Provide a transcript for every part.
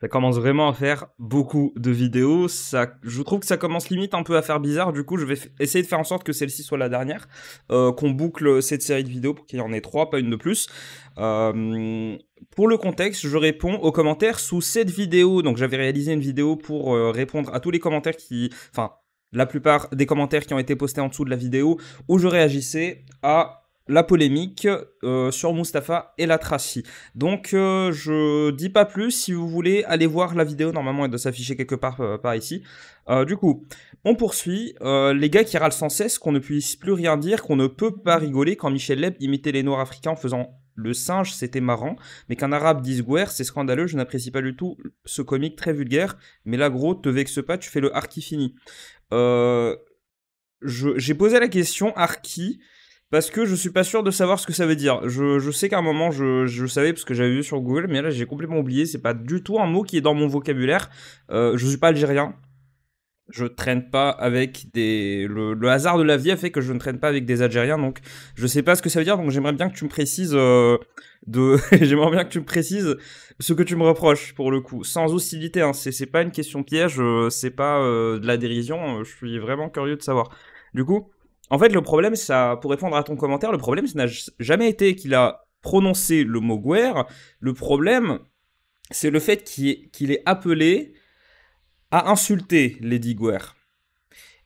Ça commence vraiment à faire beaucoup de vidéos. Je trouve que ça commence limite un peu à faire bizarre. Du coup, je vais essayer de faire en sorte que celle-ci soit la dernière. Qu'on boucle cette série de vidéos pour qu'il y en ait 3, pas une de plus. Pour le contexte, je réponds aux commentaires sous cette vidéo. Donc, j'avais réalisé une vidéo pour répondre à tous les commentaires enfin, la plupart des commentaires qui ont été postés en dessous de la vidéo, où je réagissais à la polémique sur Mustapha El Atrassi. Donc je dis pas plus, si vous voulez aller voir la vidéo, normalement elle doit s'afficher quelque part par ici. Du coup, on poursuit. Les gars qui râlent sans cesse qu'on ne puisse plus rien dire, qu'on ne peut pas rigoler quand Michel Leb imitait les Noirs africains en faisant le singe, c'était marrant, mais qu'un arabe dise Gouer, c'est scandaleux, je n'apprécie pas du tout ce comique très vulgaire, mais là gros, te vexe pas, tu fais le harki fini. J'ai posé la question harki, parce que je suis pas sûr de savoir ce que ça veut dire. Je sais qu'à un moment, je savais parce que j'avais vu sur Google, mais là, j'ai complètement oublié. C'est pas du tout un mot qui est dans mon vocabulaire. Je suis pas algérien. Je traîne pas avec le hasard de la vie a fait que je ne traîne pas avec des Algériens, donc je sais pas ce que ça veut dire. Donc j'aimerais bien que tu me précises j'aimerais bien que tu me précises ce que tu me reproches pour le coup, sans hostilité. Hein. C'est pas une question piège, c'est pas de la dérision. Je suis vraiment curieux de savoir. Du coup, en fait, le problème, ça, pour répondre à ton commentaire, le problème, ça n'a jamais été qu'il a prononcé le mot guerre. Le problème, c'est le fait qu'il ait appelé à insulter les Diguer.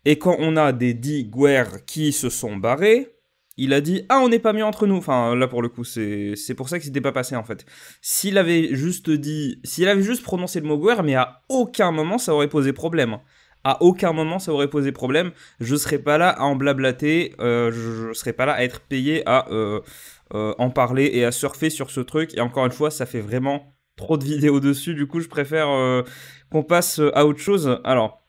Et quand on a des Diguer qui se sont barrés, il a dit ah on n'est pas mieux entre nous. Enfin là pour le coup c'est pour ça que c'était pas passé en fait. S'il avait juste prononcé le mot guerre, mais à aucun moment ça aurait posé problème. À aucun moment ça aurait posé problème. Je serais pas là à en blablater. Je serais pas là à être payé à en parler et à surfer sur ce truc. Et encore une fois ça fait vraiment trop de vidéos dessus. Du coup je préfère qu'on passe à autre chose. Alors.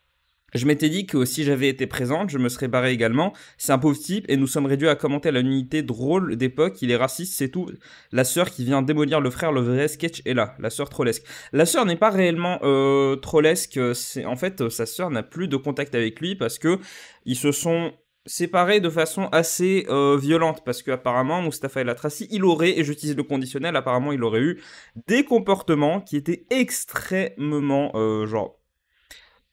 Je m'étais dit que si j'avais été présente, je me serais barré également. C'est un pauvre type et nous sommes réduits à commenter à la unité drôle d'époque. Il est raciste, c'est tout. La sœur qui vient démolir le frère, le vrai sketch est là. La sœur trollesque. La sœur n'est pas réellement trollesque. En fait, sa sœur n'a plus de contact avec lui parce que ils se sont séparés de façon assez violente. Parce qu'apparemment, Mustapha El Atrassi, il aurait, et j'utilise le conditionnel, apparemment il aurait eu des comportements qui étaient extrêmement genre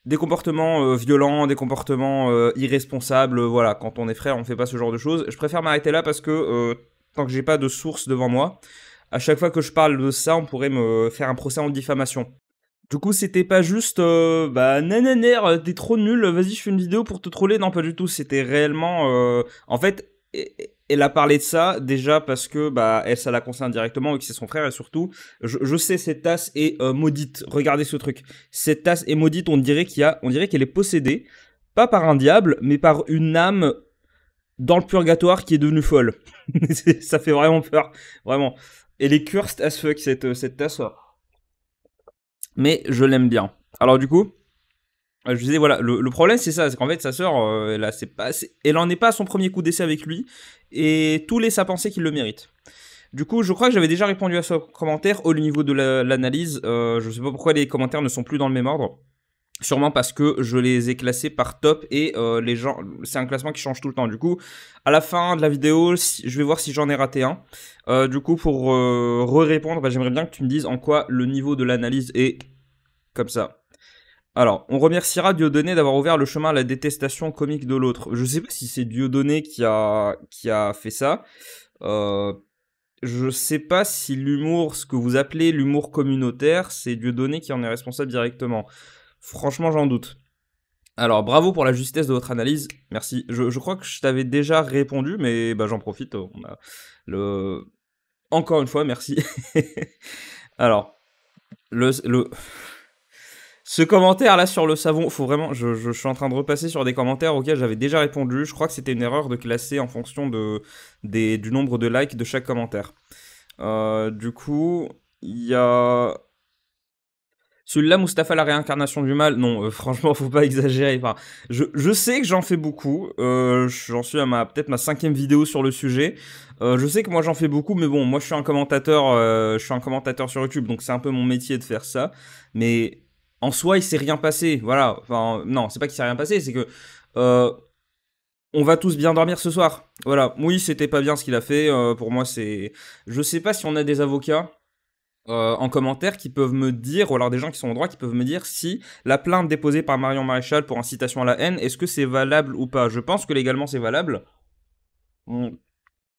des comportements violents, des comportements irresponsables. Voilà, quand on est frère, on fait pas ce genre de choses. Je préfère m'arrêter là parce que tant que j'ai pas de source devant moi, à chaque fois que je parle de ça, on pourrait me faire un procès en diffamation. Du coup, c'était pas juste bah nananer, t'es trop nul, vas-y, je fais une vidéo pour te troller. Non, pas du tout. C'était réellement en fait elle a parlé de ça déjà parce que bah elle ça la concerne directement et que c'est son frère et surtout je sais cette tasse est maudite. Regardez ce truc. Cette tasse est maudite, on dirait qu'elle est possédée pas par un diable mais par une âme dans le purgatoire qui est devenue folle. Ça fait vraiment peur, vraiment. Elle est cursed as fuck cette tasse. Mais je l'aime bien. Alors du coup, je disais voilà, le problème c'est ça, c'est qu'en fait sa sœur, elle en est pas à son premier coup d'essai avec lui, et tout laisse à penser qu'il le mérite. Du coup, je crois que j'avais déjà répondu à ce commentaire au niveau de l'analyse. Je sais pas pourquoi les commentaires ne sont plus dans le même ordre. Sûrement parce que je les ai classés par top et les gens, c'est un classement qui change tout le temps. Du coup, à la fin de la vidéo, je vais voir si j'en ai raté un. Du coup, pour re-répondre, bah, j'aimerais bien que tu me dises en quoi le niveau de l'analyse est comme ça. Alors, on remerciera Dieudonné d'avoir ouvert le chemin à la détestation comique de l'autre. Je sais pas si c'est Dieudonné qui a fait ça. Euh, je sais pas si l'humour, ce que vous appelez l'humour communautaire, c'est Dieudonné qui en est responsable directement. Franchement, j'en doute. Alors, bravo pour la justesse de votre analyse. Merci. Je crois que je t'avais déjà répondu, mais bah, j'en profite. On a le... Encore une fois, merci. Alors, le, ce commentaire là sur le savon, faut vraiment. Je suis en train de repasser sur des commentaires auxquels j'avais déjà répondu. Je crois que c'était une erreur de classer en fonction du nombre de likes de chaque commentaire. Du coup, il y a. Celui-là, Mustapha, la réincarnation du mal. Non, franchement, faut pas exagérer. Enfin, je sais que j'en fais beaucoup. J'en suis à peut-être ma 5e vidéo sur le sujet. Je sais que moi j'en fais beaucoup, mais bon, moi je suis un commentateur. Je suis un commentateur sur YouTube, donc c'est un peu mon métier de faire ça. Mais en soi, il s'est rien passé. Voilà. Enfin, non, c'est pas qu'il s'est rien passé, c'est que on va tous bien dormir ce soir. Voilà. Oui, c'était pas bien ce qu'il a fait. Pour moi, c'est. Je sais pas si on a des avocats. en commentaire qui peuvent me dire, ou alors des gens qui sont au droit qui peuvent me dire si la plainte déposée par Marion Maréchal pour incitation à la haine, est-ce que c'est valable ou pas. Je pense que légalement c'est valable. Bon,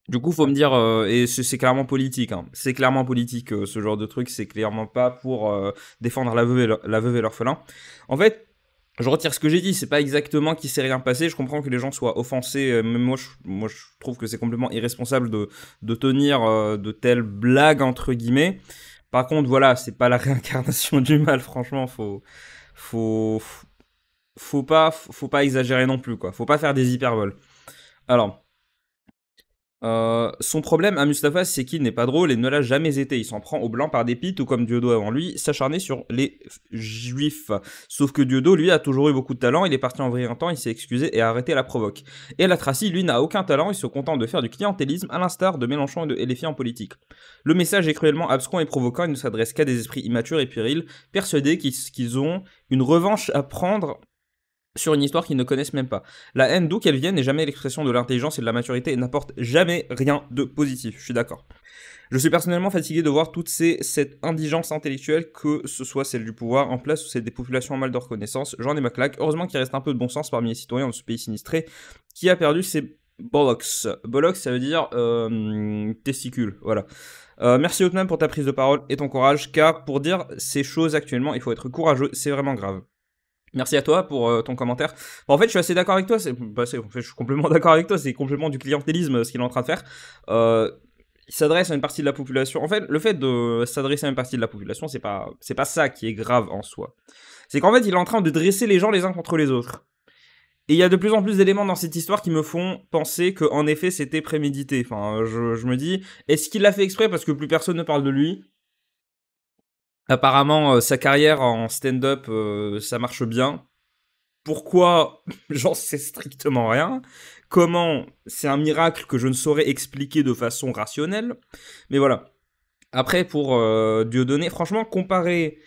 du coup, faut me dire, et c'est clairement politique, hein. C'est clairement politique, ce genre de truc, c'est clairement pas pour défendre la veuve et l'orphelin. En fait, je retire ce que j'ai dit, c'est pas exactement qu'il s'est rien passé, je comprends que les gens soient offensés, même moi je trouve que c'est complètement irresponsable de tenir de telles blagues, entre guillemets. Par contre, voilà, c'est pas la réincarnation du mal, franchement, faut, faut pas exagérer non plus, quoi. Faut pas faire des hyperboles. Alors, son problème à Mustapha, c'est qu'il n'est pas drôle et ne l'a jamais été. Il s'en prend aux blancs par dépit, tout comme Dieudo avant lui, s'acharner sur les juifs. Sauf que Dieudo, lui, a toujours eu beaucoup de talent, il est parti en vriller un temps, il s'est excusé et a arrêté la provoque. Et la Tracy, lui, n'a aucun talent, il se contente de faire du clientélisme à l'instar de Mélenchon et les filles en politique. Le message est cruellement abscon et provoquant, il ne s'adresse qu'à des esprits immatures et puérils, persuadés qu'ils ont une revanche à prendre sur une histoire qu'ils ne connaissent même pas. La haine, d'où qu'elle vienne, n'est jamais l'expression de l'intelligence et de la maturité et n'apporte jamais rien de positif, je suis d'accord. Je suis personnellement fatigué de voir cette indigence intellectuelle, que ce soit celle du pouvoir en place ou celle des populations en mal de reconnaissance. J'en ai ma claque. Heureusement qu'il reste un peu de bon sens parmi les citoyens de ce pays sinistré qui a perdu ses bollocks. Bollocks, ça veut dire testicules, voilà. Merci Hotman pour ta prise de parole et ton courage, car pour dire ces choses actuellement, il faut être courageux, c'est vraiment grave. Merci à toi pour ton commentaire. Bon, en fait, je suis assez d'accord avec toi. En fait, je suis complètement d'accord avec toi. C'est complètement du clientélisme ce qu'il est en train de faire. Il s'adresse à une partie de la population. En fait, le fait de s'adresser à une partie de la population, c'est pas ça qui est grave en soi. C'est qu'en fait, il est en train de dresser les gens les uns contre les autres. Et il y a de plus en plus d'éléments dans cette histoire qui me font penser que, en effet, c'était prémédité. Enfin, je me dis, est-ce qu'il l'a fait exprès parce que plus personne ne parle de lui? Apparemment, sa carrière en stand-up, ça marche bien. Pourquoi? J'en sais strictement rien. Comment? C'est un miracle que je ne saurais expliquer de façon rationnelle. Mais voilà. Après, pour Dieudonné, franchement, comparer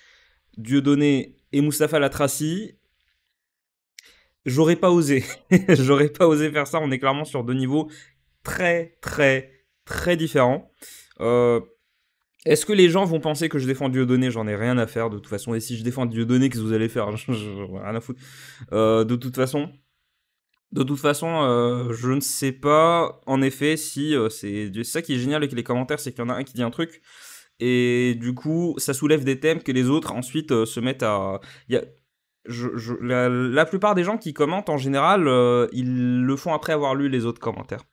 Dieudonné et Mustapha Latraci, j'aurais pas osé. J'aurais pas osé faire ça. On est clairement sur deux niveaux très, très, très différents. Est-ce que les gens vont penser que je défends Dieudonné? J'en ai rien à faire de toute façon. Et si je défends Dieudonné, qu'est-ce que vous allez faire? Rien à foutre. De toute façon. Je ne sais pas, en effet, si c'est ça qui est génial avec les commentaires, c'est qu'il y en a un qui dit un truc, et du coup, ça soulève des thèmes que les autres ensuite se mettent à. Il y a, la plupart des gens qui commentent, en général, ils le font après avoir lu les autres commentaires.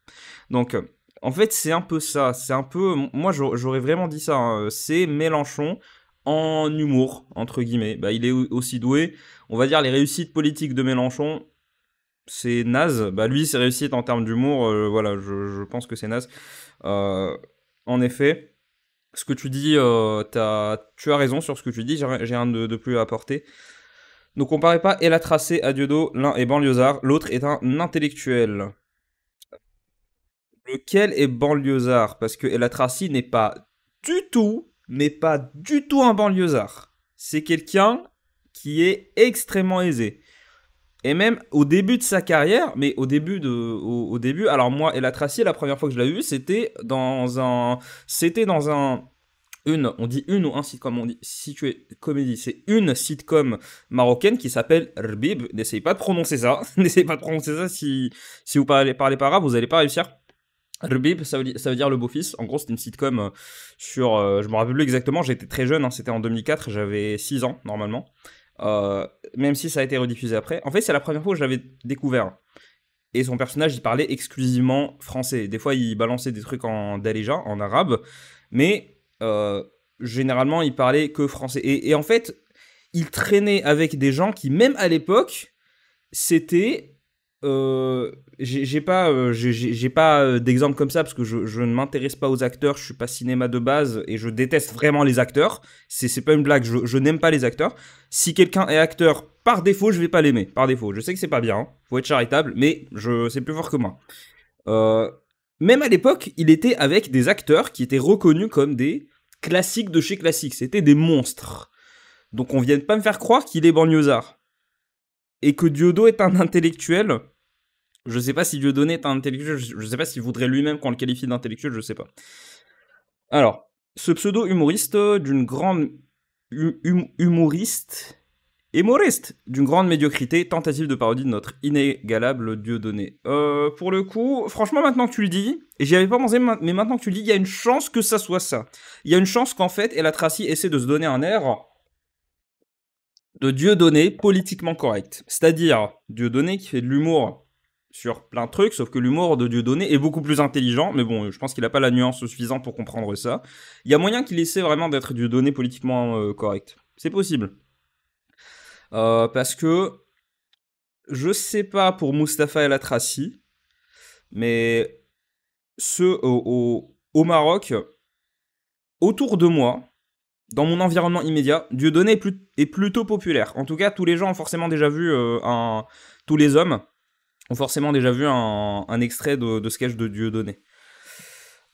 Donc, en fait, c'est un peu ça. C'est un peu. Moi, j'aurais vraiment dit ça. Hein, c'est Mélenchon en humour, entre guillemets. Bah, il est aussi doué. On va dire les réussites politiques de Mélenchon, c'est naze. Bah, lui, ses réussites en termes d'humour, voilà, je pense que c'est naze. En effet, ce que tu dis, tu as raison sur ce que tu dis, j'ai rien de plus à apporter. Ne comparez pas El Tracé à Dieudo, l'un est banlieusard, l'autre est un intellectuel. Lequel est banlieusard? Parce que El Tracé n'est pas du tout, mais pas du tout un banlieusard. C'est quelqu'un qui est extrêmement aisé. Et même au début de sa carrière, mais au début, alors moi, El Tracy, la première fois que je l'ai vu, c'était dans on dit une ou un sitcom, on dit situé comédie, c'est une sitcom marocaine qui s'appelle Rbib. N'essayez pas de prononcer ça, n'essayez pas de prononcer ça si vous parlez pas arabe, vous allez pas réussir. Rbib, ça veut dire le beau-fils. En gros, c'était une sitcom sur, je me rappelle plus exactement, j'étais très jeune, hein, c'était en 2004, j'avais 6 ans normalement. Même si ça a été rediffusé après. En fait, c'est la première fois que je l'avais découvert. Et son personnage, il parlait exclusivement français. Des fois, il balançait des trucs en dalija, en arabe, mais généralement, il parlait que français. Et en fait, il traînait avec des gens qui, même à l'époque, c'était... j'ai pas d'exemple comme ça parce que je ne m'intéresse pas aux acteurs, je suis pas cinéma de base et je déteste vraiment les acteurs. C'est pas une blague, je n'aime pas les acteurs. Si quelqu'un est acteur, par défaut, je vais pas l'aimer. Par défaut, je sais que c'est pas bien, hein. Faut être charitable, mais c'est plus fort que moi. Même à l'époque, il était avec des acteurs qui étaient reconnus comme des classiques de chez classiques. C'était des monstres. Donc on vienne pas me faire croire qu'il est banlieusard. Et que Diodo est un intellectuel. Je sais pas si Dieudonné est un intellectuel, je sais pas s'il voudrait lui-même qu'on le qualifie d'intellectuel, je sais pas. Alors, Ce pseudo-humoriste d'une grande... humoriste d'une grande médiocrité, tentative de parodie de notre inégalable Dieudonné. Pour le coup, franchement, maintenant que tu le dis, et j'y avais pas pensé, mais maintenant que tu le dis, il y a une chance que ça soit ça. Il y a une chance qu'en fait, El Atrassi essaie de se donner un air de Dieudonné politiquement correct. C'est-à-dire, Dieudonné qui fait de l'humour sur plein de trucs, sauf que l'humour de Dieudonné est beaucoup plus intelligent, mais bon, je pense qu'il a pas la nuance suffisante pour comprendre ça. Il y a moyen qu'il essaie vraiment d'être Dieudonné politiquement correct. C'est possible. Parce que je sais pas pour Mustapha El Atrassi, mais ceux au Maroc, autour de moi, dans mon environnement immédiat, Dieudonné est plutôt populaire. En tout cas, tous les gens ont forcément déjà vu tous les hommes ont forcément déjà vu un extrait de sketch de Dieudonné.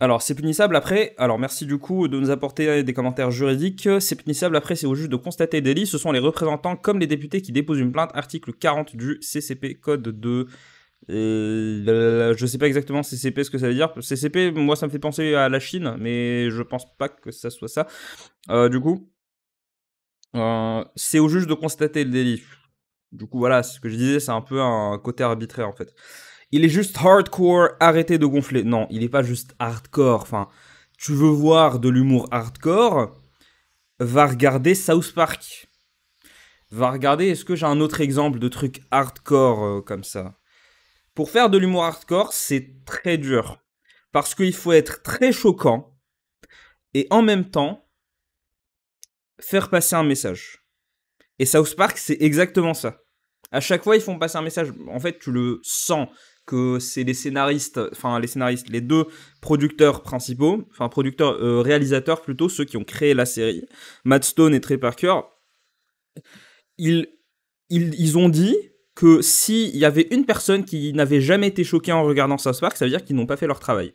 Alors, c'est punissable après. Alors, merci du coup de nous apporter des commentaires juridiques. C'est punissable après, c'est au juge de constater délit. Ce sont les représentants comme les députés qui déposent une plainte. Article 40 du CCP, code de. Je sais pas exactement CCP ce que ça veut dire. CCP, moi ça me fait penser à la Chine, mais je pense pas que ça soit ça. Du coup, c'est au juge de constater le délit. Du coup, voilà, ce que je disais, c'est un peu un côté arbitraire en fait. Il est juste hardcore, arrêtez de gonfler. Non, il est pas juste hardcore. Enfin, tu veux voir de l'humour hardcore, va regarder South Park. Va regarder, est-ce que j'ai un autre exemple de truc hardcore comme ça. Pour faire de l'humour hardcore, c'est très dur. Parce qu'il faut être très choquant et en même temps faire passer un message. Et South Park, c'est exactement ça. À chaque fois, ils font passer un message. En fait, tu le sens que c'est les scénaristes, les deux producteurs principaux, réalisateurs plutôt, ceux qui ont créé la série, Matt Stone et Trey Parker, ils ont dit que s'il y avait une personne qui n'avait jamais été choquée en regardant South Park, ça veut dire qu'ils n'ont pas fait leur travail.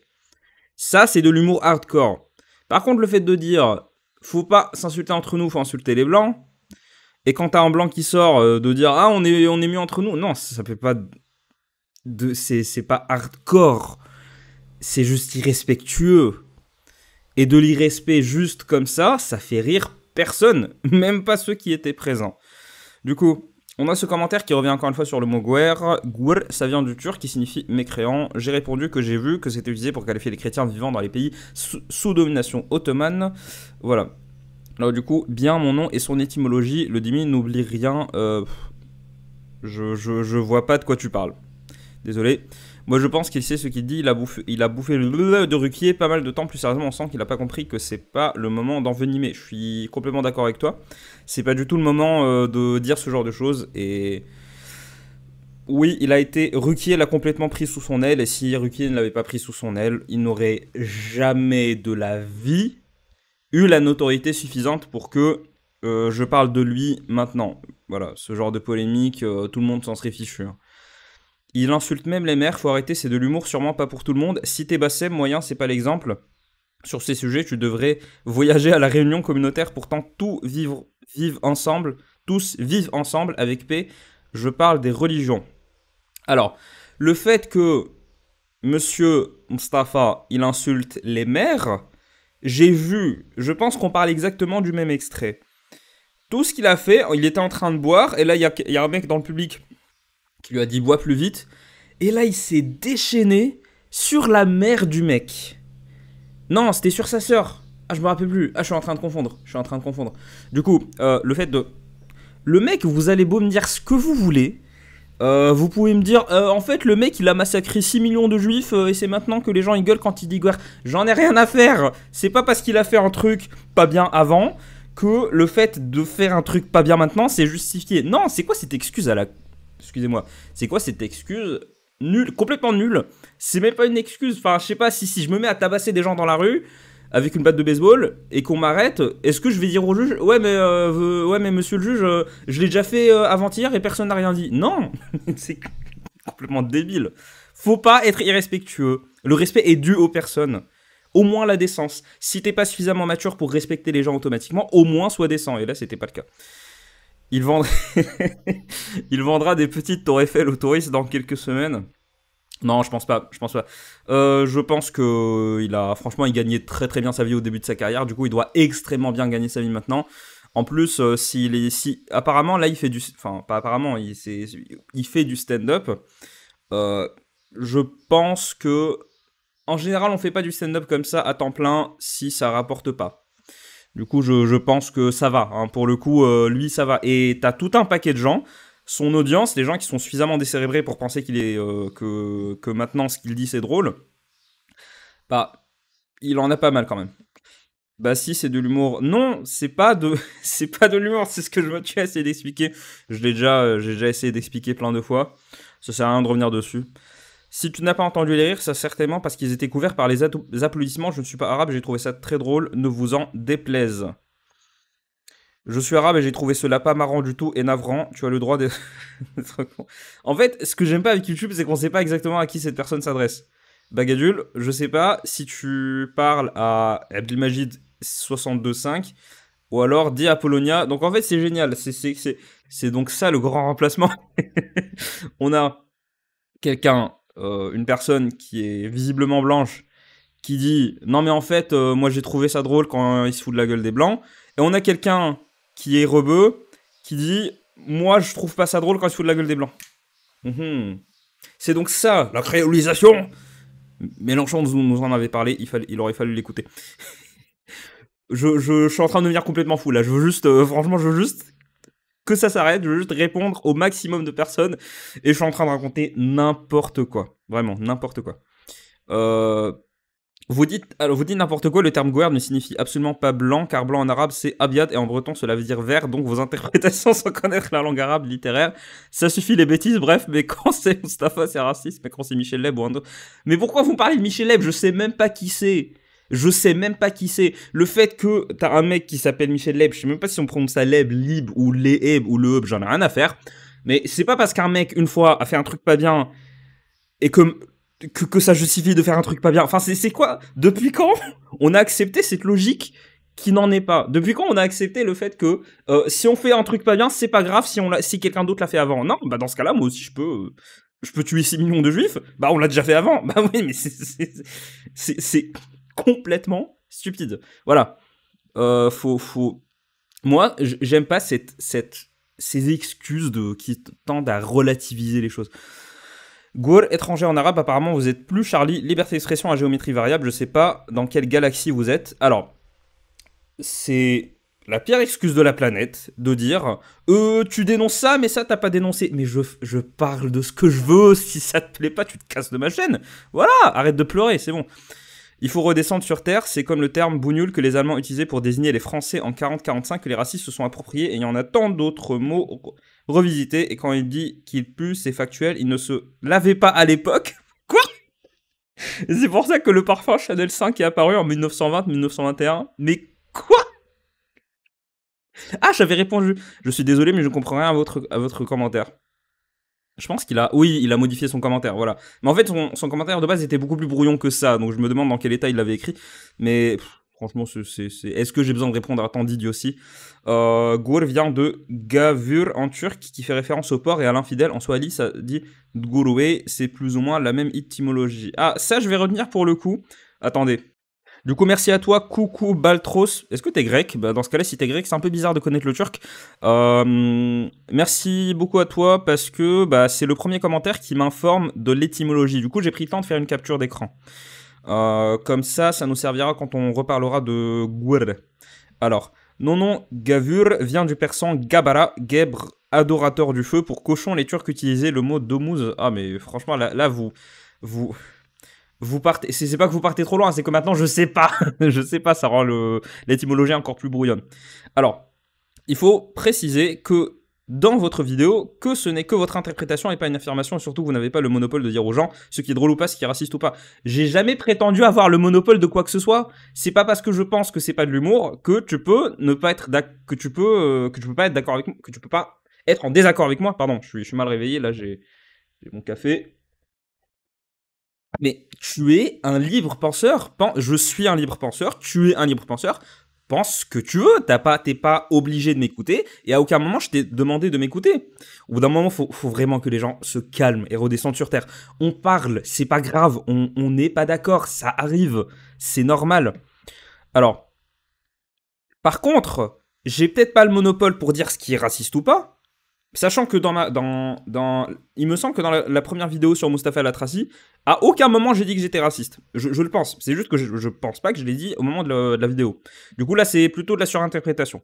Ça, c'est de l'humour hardcore. Par contre, le fait de dire, faut pas s'insulter entre nous, faut insulter les blancs, et quand t'as un blanc qui sort, de dire, ah, on est mieux entre nous, non, ça fait pas c'est pas hardcore, c'est juste irrespectueux. Et de l'irrespect juste comme ça fait rire personne, même pas ceux qui étaient présents. Du coup, on a ce commentaire qui revient encore une fois sur le mot guerre. Guer, ça vient du turc qui signifie mécréant. J'ai répondu que j'ai vu que c'était utilisé pour qualifier les chrétiens vivant dans les pays sous domination ottomane. Voilà. Alors du coup, bien mon nom et son étymologie. Le demi n'oublie rien. Je vois pas de quoi tu parles. Désolé. Moi je pense qu'il sait ce qu'il dit, il a bouffé le de Ruquier pas mal de temps, plus sérieusement on sent qu'il a pas compris que c'est pas le moment d'envenimer. Je suis complètement d'accord avec toi. C'est pas du tout le moment de dire ce genre de choses et... Oui, Ruquier l'a complètement pris sous son aile et si Ruquier ne l'avait pas pris sous son aile, il n'aurait jamais de la vie eu la notoriété suffisante pour que je parle de lui maintenant. Voilà, ce genre de polémique, tout le monde s'en serait fichu. Hein. Il insulte même les mères, faut arrêter, c'est de l'humour, sûrement pas pour tout le monde. Si t'es Bassem, moyen, c'est pas l'exemple. Sur ces sujets, tu devrais voyager à la réunion communautaire, pourtant tous vivent ensemble avec paix. Je parle des religions. Alors, le fait que Monsieur Mustapha, il insulte les mères, j'ai vu, je pense qu'on parle exactement du même extrait. Tout ce qu'il a fait, il était en train de boire, et là, il y a un mec dans le public qui lui a dit bois plus vite, et là il s'est déchaîné sur la mère du mec. Non, c'était sur sa sœur. Ah, je me rappelle plus. Ah, je suis en train de confondre. Du coup, le fait de... Le mec, vous allez beau me dire ce que vous voulez, vous pouvez me dire, en fait, le mec, il a massacré 6 millions de juifs, et c'est maintenant que les gens, ils gueulent quand il dit guerre. J'en ai rien à faire. C'est pas parce qu'il a fait un truc pas bien avant, que le fait de faire un truc pas bien maintenant, c'est justifié. Non, c'est quoi cette excuse à la... Excusez-moi, c'est quoi cette excuse nulle, complètement nulle. C'est même pas une excuse. Enfin, je sais pas, si je me mets à tabasser des gens dans la rue avec une batte de baseball et qu'on m'arrête, est-ce que je vais dire au juge, ouais mais monsieur le juge, je l'ai déjà fait avant-hier et personne n'a rien dit. Non, c'est complètement débile. Faut pas être irrespectueux. Le respect est dû aux personnes. Au moins la décence. Si t'es pas suffisamment mature pour respecter les gens automatiquement, au moins sois décent. Et là, c'était pas le cas. Il vendra des petites tours Eiffel aux touristes dans quelques semaines. Non, je pense pas. Je pense pas. Je pense que franchement, il gagnait très très bien sa vie au début de sa carrière. Du coup, il doit extrêmement bien gagner sa vie maintenant. En plus, apparemment là, il fait enfin pas apparemment, il fait du stand-up. Euh, je pense que en général, on fait pas du stand-up comme ça à temps plein si ça rapporte pas. Du coup, je pense que ça va. Hein. Pour le coup, lui, ça va. Et t'as tout un paquet de gens. Son audience, les gens qui sont suffisamment décérébrés pour penser que maintenant ce qu'il dit c'est drôle, bah, il en a pas mal quand même. Bah si, c'est de l'humour. Non, c'est pas de, c'est pas de l'humour. C'est ce que je me suis essayé d'expliquer. J'ai déjà essayé d'expliquer plein de fois. Ça sert à rien de revenir dessus. Si tu n'as pas entendu les rires, c'est certainement parce qu'ils étaient couverts par les applaudissements. Je ne suis pas arabe, j'ai trouvé ça très drôle. Ne vous en déplaise. Je suis arabe et j'ai trouvé cela pas marrant du tout et navrant. Tu as le droit d'être. En fait, ce que j'aime pas avec YouTube, c'est qu'on sait pas exactement à qui cette personne s'adresse. Bagadul, je sais pas si tu parles à Abdelmajid 62.5 ou alors dit Apollonia. Donc en fait, c'est génial. C'est donc ça le grand remplacement. On a quelqu'un, une personne qui est visiblement blanche, qui dit non mais en fait, moi j'ai trouvé ça drôle quand il se fout de la gueule des blancs. Et on a quelqu'un qui est rebeu, qui dit moi je trouve pas ça drôle quand il se fout de la gueule des blancs. C'est donc ça, la créolisation. Mélenchon nous en avait parlé, il aurait fallu l'écouter. je suis en train de devenir complètement fou là, je veux juste, franchement je veux juste que ça s'arrête, je veux juste répondre au maximum de personnes, et je suis en train de raconter n'importe quoi, vraiment n'importe quoi. Vous dites n'importe quoi, le terme gourd ne signifie absolument pas blanc, car blanc en arabe c'est abiad et en breton cela veut dire vert, donc vos interprétations sans connaître la langue arabe littéraire, ça suffit les bêtises, bref, mais quand c'est Mustapha c'est raciste, mais quand c'est Michel Leb ou un autre... Mais pourquoi vous me parlez de Michel Leb? Je sais même pas qui c'est. Je sais même pas qui c'est. Le fait que t'as un mec qui s'appelle Michel Leb, je sais même pas si on prononce ça Leb, Lib ou Leb ou le j'en ai rien à faire. Mais c'est pas parce qu'un mec une fois a fait un truc pas bien et que ça justifie de faire un truc pas bien. Enfin, c'est quoi? Depuis quand on a accepté cette logique qui n'en est pas? Depuis quand on a accepté le fait que si on fait un truc pas bien, c'est pas grave si quelqu'un d'autre l'a fait avant? Non, bah dans ce cas-là, moi aussi je peux tuer 6 millions de juifs. Bah on l'a déjà fait avant. Bah oui, mais c'est complètement stupide. Voilà. Moi, j'aime pas ces excuses qui tendent à relativiser les choses. Gour, étranger en arabe, apparemment vous êtes plus Charlie, liberté d'expression à géométrie variable, je sais pas dans quelle galaxie vous êtes. Alors, c'est la pire excuse de la planète de dire tu dénonces ça, mais ça t'as pas dénoncé. Mais je parle de ce que je veux, si ça te plaît pas, tu te casses de ma chaîne. Voilà, arrête de pleurer, c'est bon. Il faut redescendre sur Terre, c'est comme le terme bougnoul que les Allemands utilisaient pour désigner les Français en 40-45 que les racistes se sont appropriés, et il y en a tant d'autres mots revisités, et quand il dit qu'il pue, c'est factuel, il ne se lavait pas à l'époque. Quoi? C'est pour ça que le parfum Chanel 5 est apparu en 1920-1921. Mais quoi? Ah, j'avais répondu. Je suis désolé, mais je ne comprends rien à votre commentaire. Je pense il a modifié son commentaire, voilà. Mais en fait, son commentaire de base était beaucoup plus brouillon que ça, donc je me demande dans quel état il l'avait écrit. Mais franchement, est-ce que j'ai besoin de répondre à tant d'idioties? Gour vient de Gavur en turc, qui fait référence au porc et à l'infidèle. En swahili, ça dit Dgouroué, c'est plus ou moins la même étymologie. Ah, ça, je vais retenir pour le coup. Attendez. Du coup, merci à toi, Coucou Baltros. Est-ce que t'es grec? Bah, dans ce cas-là, si t'es grec, c'est un peu bizarre de connaître le turc. Merci beaucoup à toi parce que bah, c'est le premier commentaire qui m'informe de l'étymologie. Du coup, j'ai pris le temps de faire une capture d'écran. Comme ça nous servira quand on reparlera de Gour. Alors, non, Gavur vient du persan Gabara, Gebre, adorateur du feu. Pour cochon, les Turcs utilisaient le mot domuz. Ah, mais franchement, là vous partez, c'est pas que vous partez trop loin, c'est que maintenant je sais pas, je sais pas, ça rend l'étymologie encore plus brouillonne. Alors, il faut préciser que dans votre vidéo, que ce n'est que votre interprétation et pas une affirmation, et surtout vous n'avez pas le monopole de dire aux gens ce qui est drôle ou pas, ce qui est raciste ou pas. J'ai jamais prétendu avoir le monopole de quoi que ce soit. C'est pas parce que je pense que c'est pas de l'humour que tu peux ne pas être que tu peux pas être d'accord avec moi, que tu peux pas être en désaccord avec moi. Pardon, je suis mal réveillé, là j'ai mon café. Mais tu es un libre penseur, je suis un libre penseur, tu es un libre penseur, pense ce que tu veux. T'es pas obligé de m'écouter. Et à aucun moment, je t'ai demandé de m'écouter. Au bout d'un moment, faut vraiment que les gens se calment et redescendent sur terre. On parle, c'est pas grave. On n'est pas d'accord. Ça arrive. C'est normal. Alors, par contre, j'ai peut-être pas le monopole pour dire ce qui est raciste ou pas. Sachant que il me semble que dans la première vidéo sur Mustapha El Atrassi, à aucun moment j'ai dit que j'étais raciste. Je le pense. C'est juste que je pense pas que je l'ai dit au moment de la vidéo. Du coup, là, c'est plutôt de la surinterprétation.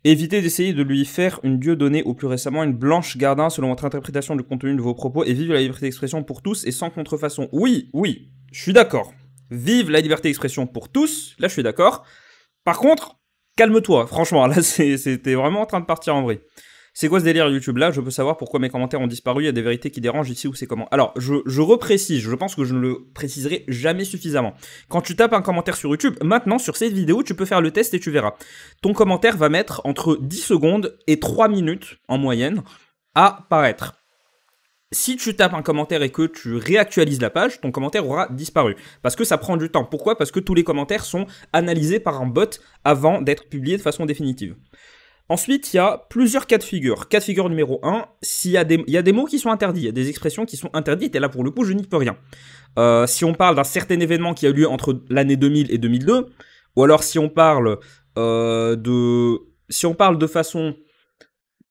Évitez d'essayer de lui faire une Dieudonnée ou plus récemment une Blanche Gardin selon votre interprétation du contenu de vos propos et vive la liberté d'expression pour tous et sans contrefaçon. Oui, je suis d'accord. Vive la liberté d'expression pour tous, là je suis d'accord. Par contre, calme-toi, franchement, là c'était vraiment en train de partir en vrille. C'est quoi ce délire YouTube là? Je peux savoir pourquoi mes commentaires ont disparu, il y a des vérités qui dérangent ici ou c'est comment. Alors, je reprécise, je pense que je ne le préciserai jamais suffisamment. Quand tu tapes un commentaire sur YouTube, maintenant sur cette vidéo, tu peux faire le test et tu verras. Ton commentaire va mettre entre 10 secondes et 3 minutes en moyenne à paraître. Si tu tapes un commentaire et que tu réactualises la page, ton commentaire aura disparu. Parce que ça prend du temps. Pourquoi? Parce que tous les commentaires sont analysés par un bot avant d'être publiés de façon définitive. Ensuite, il y a plusieurs cas de figure. Cas de figure numéro 1, il y a des mots qui sont interdits, il y a des expressions qui sont interdites, et là pour le coup, je n'y peux rien. Si on parle d'un certain événement qui a eu lieu entre l'année 2000 et 2002, ou alors si on parle de façon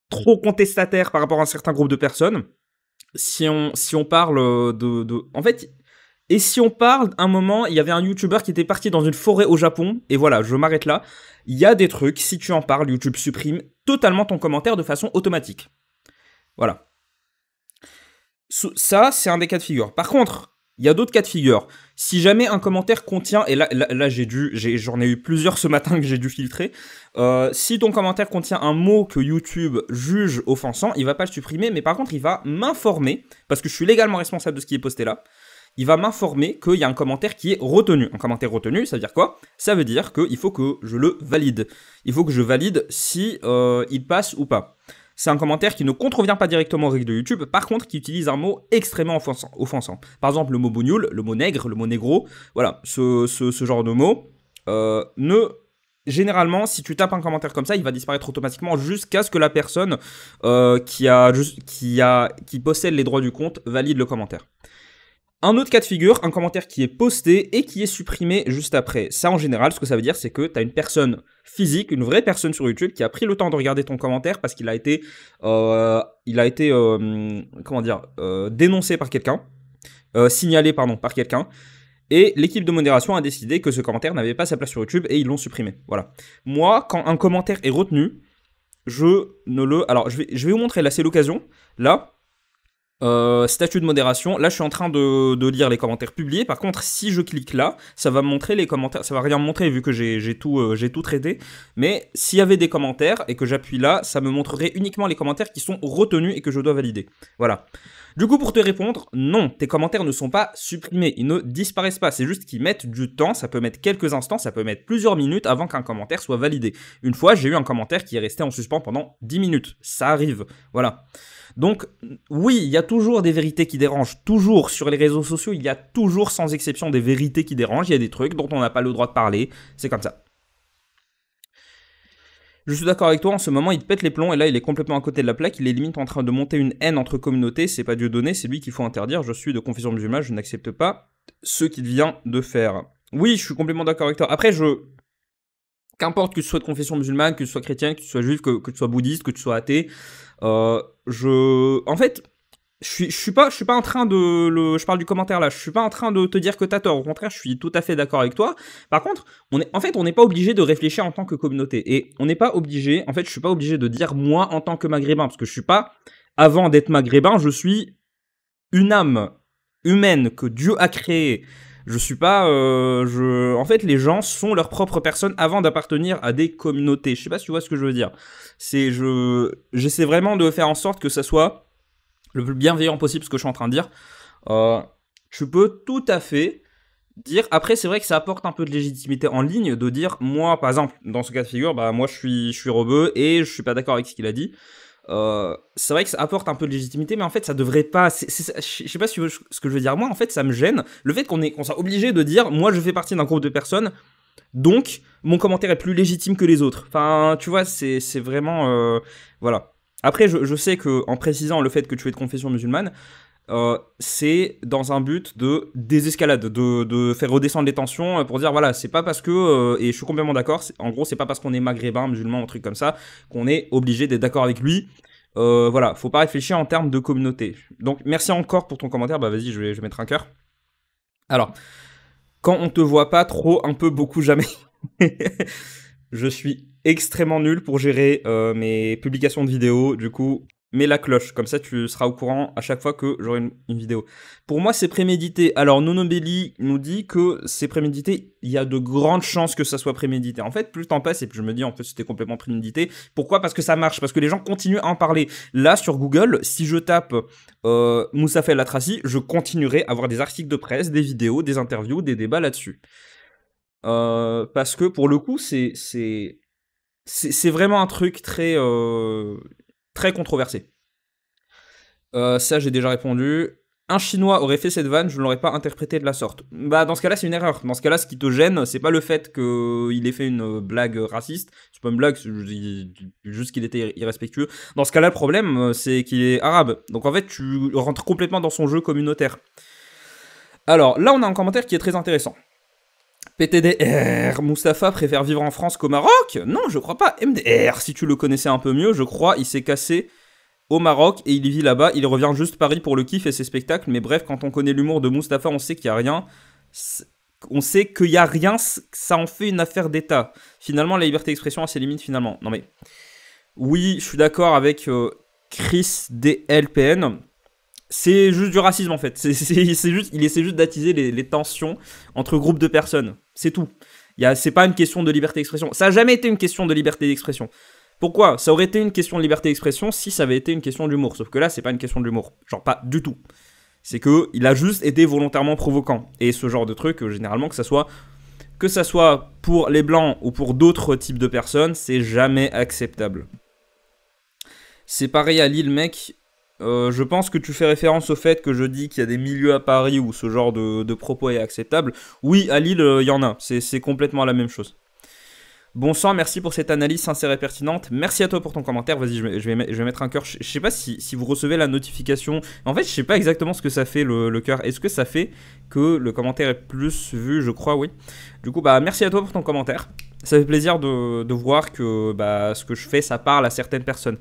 trop contestataire par rapport à un certain groupe de personnes, si on parle en fait... Et si on parle, un moment, il y avait un YouTuber qui était parti dans une forêt au Japon, et voilà, je m'arrête là. Il y a des trucs, si tu en parles, YouTube supprime totalement ton commentaire de façon automatique. Voilà. Ça, c'est un des cas de figure. Par contre, il y a d'autres cas de figure. Si jamais un commentaire contient, et là j'en ai eu plusieurs ce matin que j'ai dû filtrer, si ton commentaire contient un mot que YouTube juge offensant, il va pas le supprimer, mais par contre, il va m'informer, parce que je suis légalement responsable de ce qui est posté là, il va m'informer qu'il y a un commentaire qui est retenu. Un commentaire retenu, ça veut dire quoi? Ça veut dire qu'il faut que je le valide. Il faut que je valide si il passe ou pas. C'est un commentaire qui ne contrevient pas directement aux règles de YouTube, par contre qui utilise un mot extrêmement offensant. Par exemple, le mot bougnoul, le mot nègre, le mot négro, voilà, ce genre de mots généralement, si tu tapes un commentaire comme ça, il va disparaître automatiquement jusqu'à ce que la personne qui possède les droits du compte valide le commentaire. Un autre cas de figure, un commentaire qui est posté et qui est supprimé juste après. Ça, en général, ce que ça veut dire, c'est que tu as une personne physique, une vraie personne sur YouTube qui a pris le temps de regarder ton commentaire parce qu'il a été, dénoncé par quelqu'un, signalé, par quelqu'un. Et l'équipe de modération a décidé que ce commentaire n'avait pas sa place sur YouTube et ils l'ont supprimé. Voilà. Moi, quand un commentaire est retenu, alors, je vais vous montrer, là, c'est l'occasion. Là, statut de modération, là je suis en train de lire les commentaires publiés. Par contre, si je clique là, ça va me montrer les commentaires, ça va rien me montrer vu que j'ai tout traité, mais s'il y avait des commentaires et que j'appuie là, ça me montrerait uniquement les commentaires qui sont retenus et que je dois valider. Voilà. Du coup, pour te répondre, non, tes commentaires ne sont pas supprimés, ils ne disparaissent pas, c'est juste qu'ils mettent du temps, ça peut mettre quelques instants, ça peut mettre plusieurs minutes avant qu'un commentaire soit validé. Une fois, j'ai eu un commentaire qui est resté en suspens pendant 10 minutes, ça arrive, voilà. Donc, oui, il y a toujours des vérités qui dérangent, toujours sur les réseaux sociaux, il y a toujours sans exception des vérités qui dérangent, il y a des trucs dont on n'a pas le droit de parler, c'est comme ça. Je suis d'accord avec toi, en ce moment il te pète les plombs et là il est complètement à côté de la plaque, il est limite en train de monter une haine entre communautés, c'est pas Dieudonné, c'est lui qu'il faut interdire, je suis de confession musulmane, je n'accepte pas ce qu'il vient de faire. Oui, je suis complètement d'accord avec toi, après qu'importe que tu sois de confession musulmane, que tu sois chrétien, que tu sois juif, que tu sois bouddhiste, que tu sois athée, en fait, je suis pas en train je parle du commentaire là, je suis pas en train de te dire que t'as tort, au contraire, je suis tout à fait d'accord avec toi. Par contre, on n'est pas obligé de réfléchir en tant que communauté, et on n'est pas obligé, en fait, je suis pas obligé de dire moi en tant que maghrébin, parce que je suis pas, avant d'être maghrébin, je suis une âme humaine que Dieu a créée. Je suis pas, en fait, les gens sont leur propre personne avant d'appartenir à des communautés. Je sais pas si tu vois ce que je veux dire. J'essaie vraiment de faire en sorte que ça soit le plus bienveillant possible, ce que je suis en train de dire. Tu peux tout à fait dire. Après, c'est vrai que ça apporte un peu de légitimité en ligne de dire, moi, par exemple, dans ce cas de figure, bah moi, je suis rebeu et je suis pas d'accord avec ce qu'il a dit. C'est vrai que ça apporte un peu de légitimité, mais en fait ça devrait pas, je sais pas si tu veux ce que je veux dire. Moi en fait ça me gêne le fait qu'on soit obligé de dire moi je fais partie d'un groupe de personnes Donc, mon commentaire est plus légitime que les autres. Enfin, tu vois, c'est vraiment... voilà. Après, je sais que en précisant le fait que tu es de confession musulmane, c'est dans un but de désescalade, de faire redescendre les tensions pour dire voilà, c'est pas parce que, et je suis complètement d'accord, en gros, c'est pas parce qu'on est maghrébin, musulman, un truc comme ça, qu'on est obligé d'être d'accord avec lui. Voilà, faut pas réfléchir en termes de communauté. Donc, merci encore pour ton commentaire. Bah, vas-y, je vais mettre un cœur. Alors, quand on te voit pas trop, un peu, beaucoup, jamais. Je suis extrêmement nul pour gérer mes publications de vidéos. Du coup, mets la cloche. Comme ça, tu seras au courant à chaque fois que j'aurai une vidéo. Pour moi, c'est prémédité. Alors, Nonobelli nous dit que c'est prémédité. Il y a de grandes chances que ça soit prémédité. En fait, plus le temps passe et puis je me dis, en fait, c'était complètement prémédité. Pourquoi ? Parce que ça marche. Parce que les gens continuent à en parler. Là, sur Google, si je tape Moussafa El Atrassi, je continuerai à avoir des articles de presse, des vidéos, des interviews, des débats là-dessus. Parce que pour le coup, c'est vraiment un truc très, très controversé. Ça, j'ai déjà répondu. Un Chinois aurait fait cette vanne, je ne l'aurais pas interprété de la sorte. Bah, dans ce cas-là, c'est une erreur. Dans ce cas-là, ce qui te gêne, c'est pas le fait qu'il ait fait une blague raciste. C'est pas une blague, c'est juste qu'il était irrespectueux. Dans ce cas-là, le problème, c'est qu'il est arabe. Donc en fait, tu rentres complètement dans son jeu communautaire. Alors, là, on a un commentaire qui est très intéressant. PTDR, Mustapha préfère vivre en France qu'au Maroc? Non, je crois pas. MDR, si tu le connaissais un peu mieux, je crois, il s'est cassé au Maroc et il vit là-bas. Il revient juste Paris pour le kiff et ses spectacles. Mais bref, quand on connaît l'humour de Mustapha, on sait qu'il y a rien. On sait qu'il y a rien, ça en fait une affaire d'État. Finalement, la liberté d'expression a ses limites finalement. Non mais, oui, je suis d'accord avec Chris DLPN. C'est juste du racisme en fait. Il essaie juste d'attiser les tensions entre groupes de personnes. C'est tout. C'est pas une question de liberté d'expression. Ça a jamais été une question de liberté d'expression. Pourquoi ? Ça aurait été une question de liberté d'expression si ça avait été une question d'humour. Sauf que là, c'est pas une question d'humour. Genre pas du tout. C'est que il a juste été volontairement provoquant. Et ce genre de truc, généralement, que ça soit pour les blancs ou pour d'autres types de personnes, c'est jamais acceptable. C'est pareil à Lille, mec. Je pense que tu fais référence au fait que je dis qu'il y a des milieux à Paris où ce genre de propos est acceptable. Oui, à Lille, il y en a. C'est complètement la même chose. Bon sang, merci pour cette analyse sincère et pertinente. Merci à toi pour ton commentaire. Vas-y, je vais mettre un cœur. Je sais pas si vous recevez la notification. En fait, je sais pas exactement ce que ça fait le cœur. Est-ce que ça fait que le commentaire est plus vu? Je crois, oui. Du coup, bah merci à toi pour ton commentaire. Ça fait plaisir de voir que ce que je fais, ça parle à certaines personnes.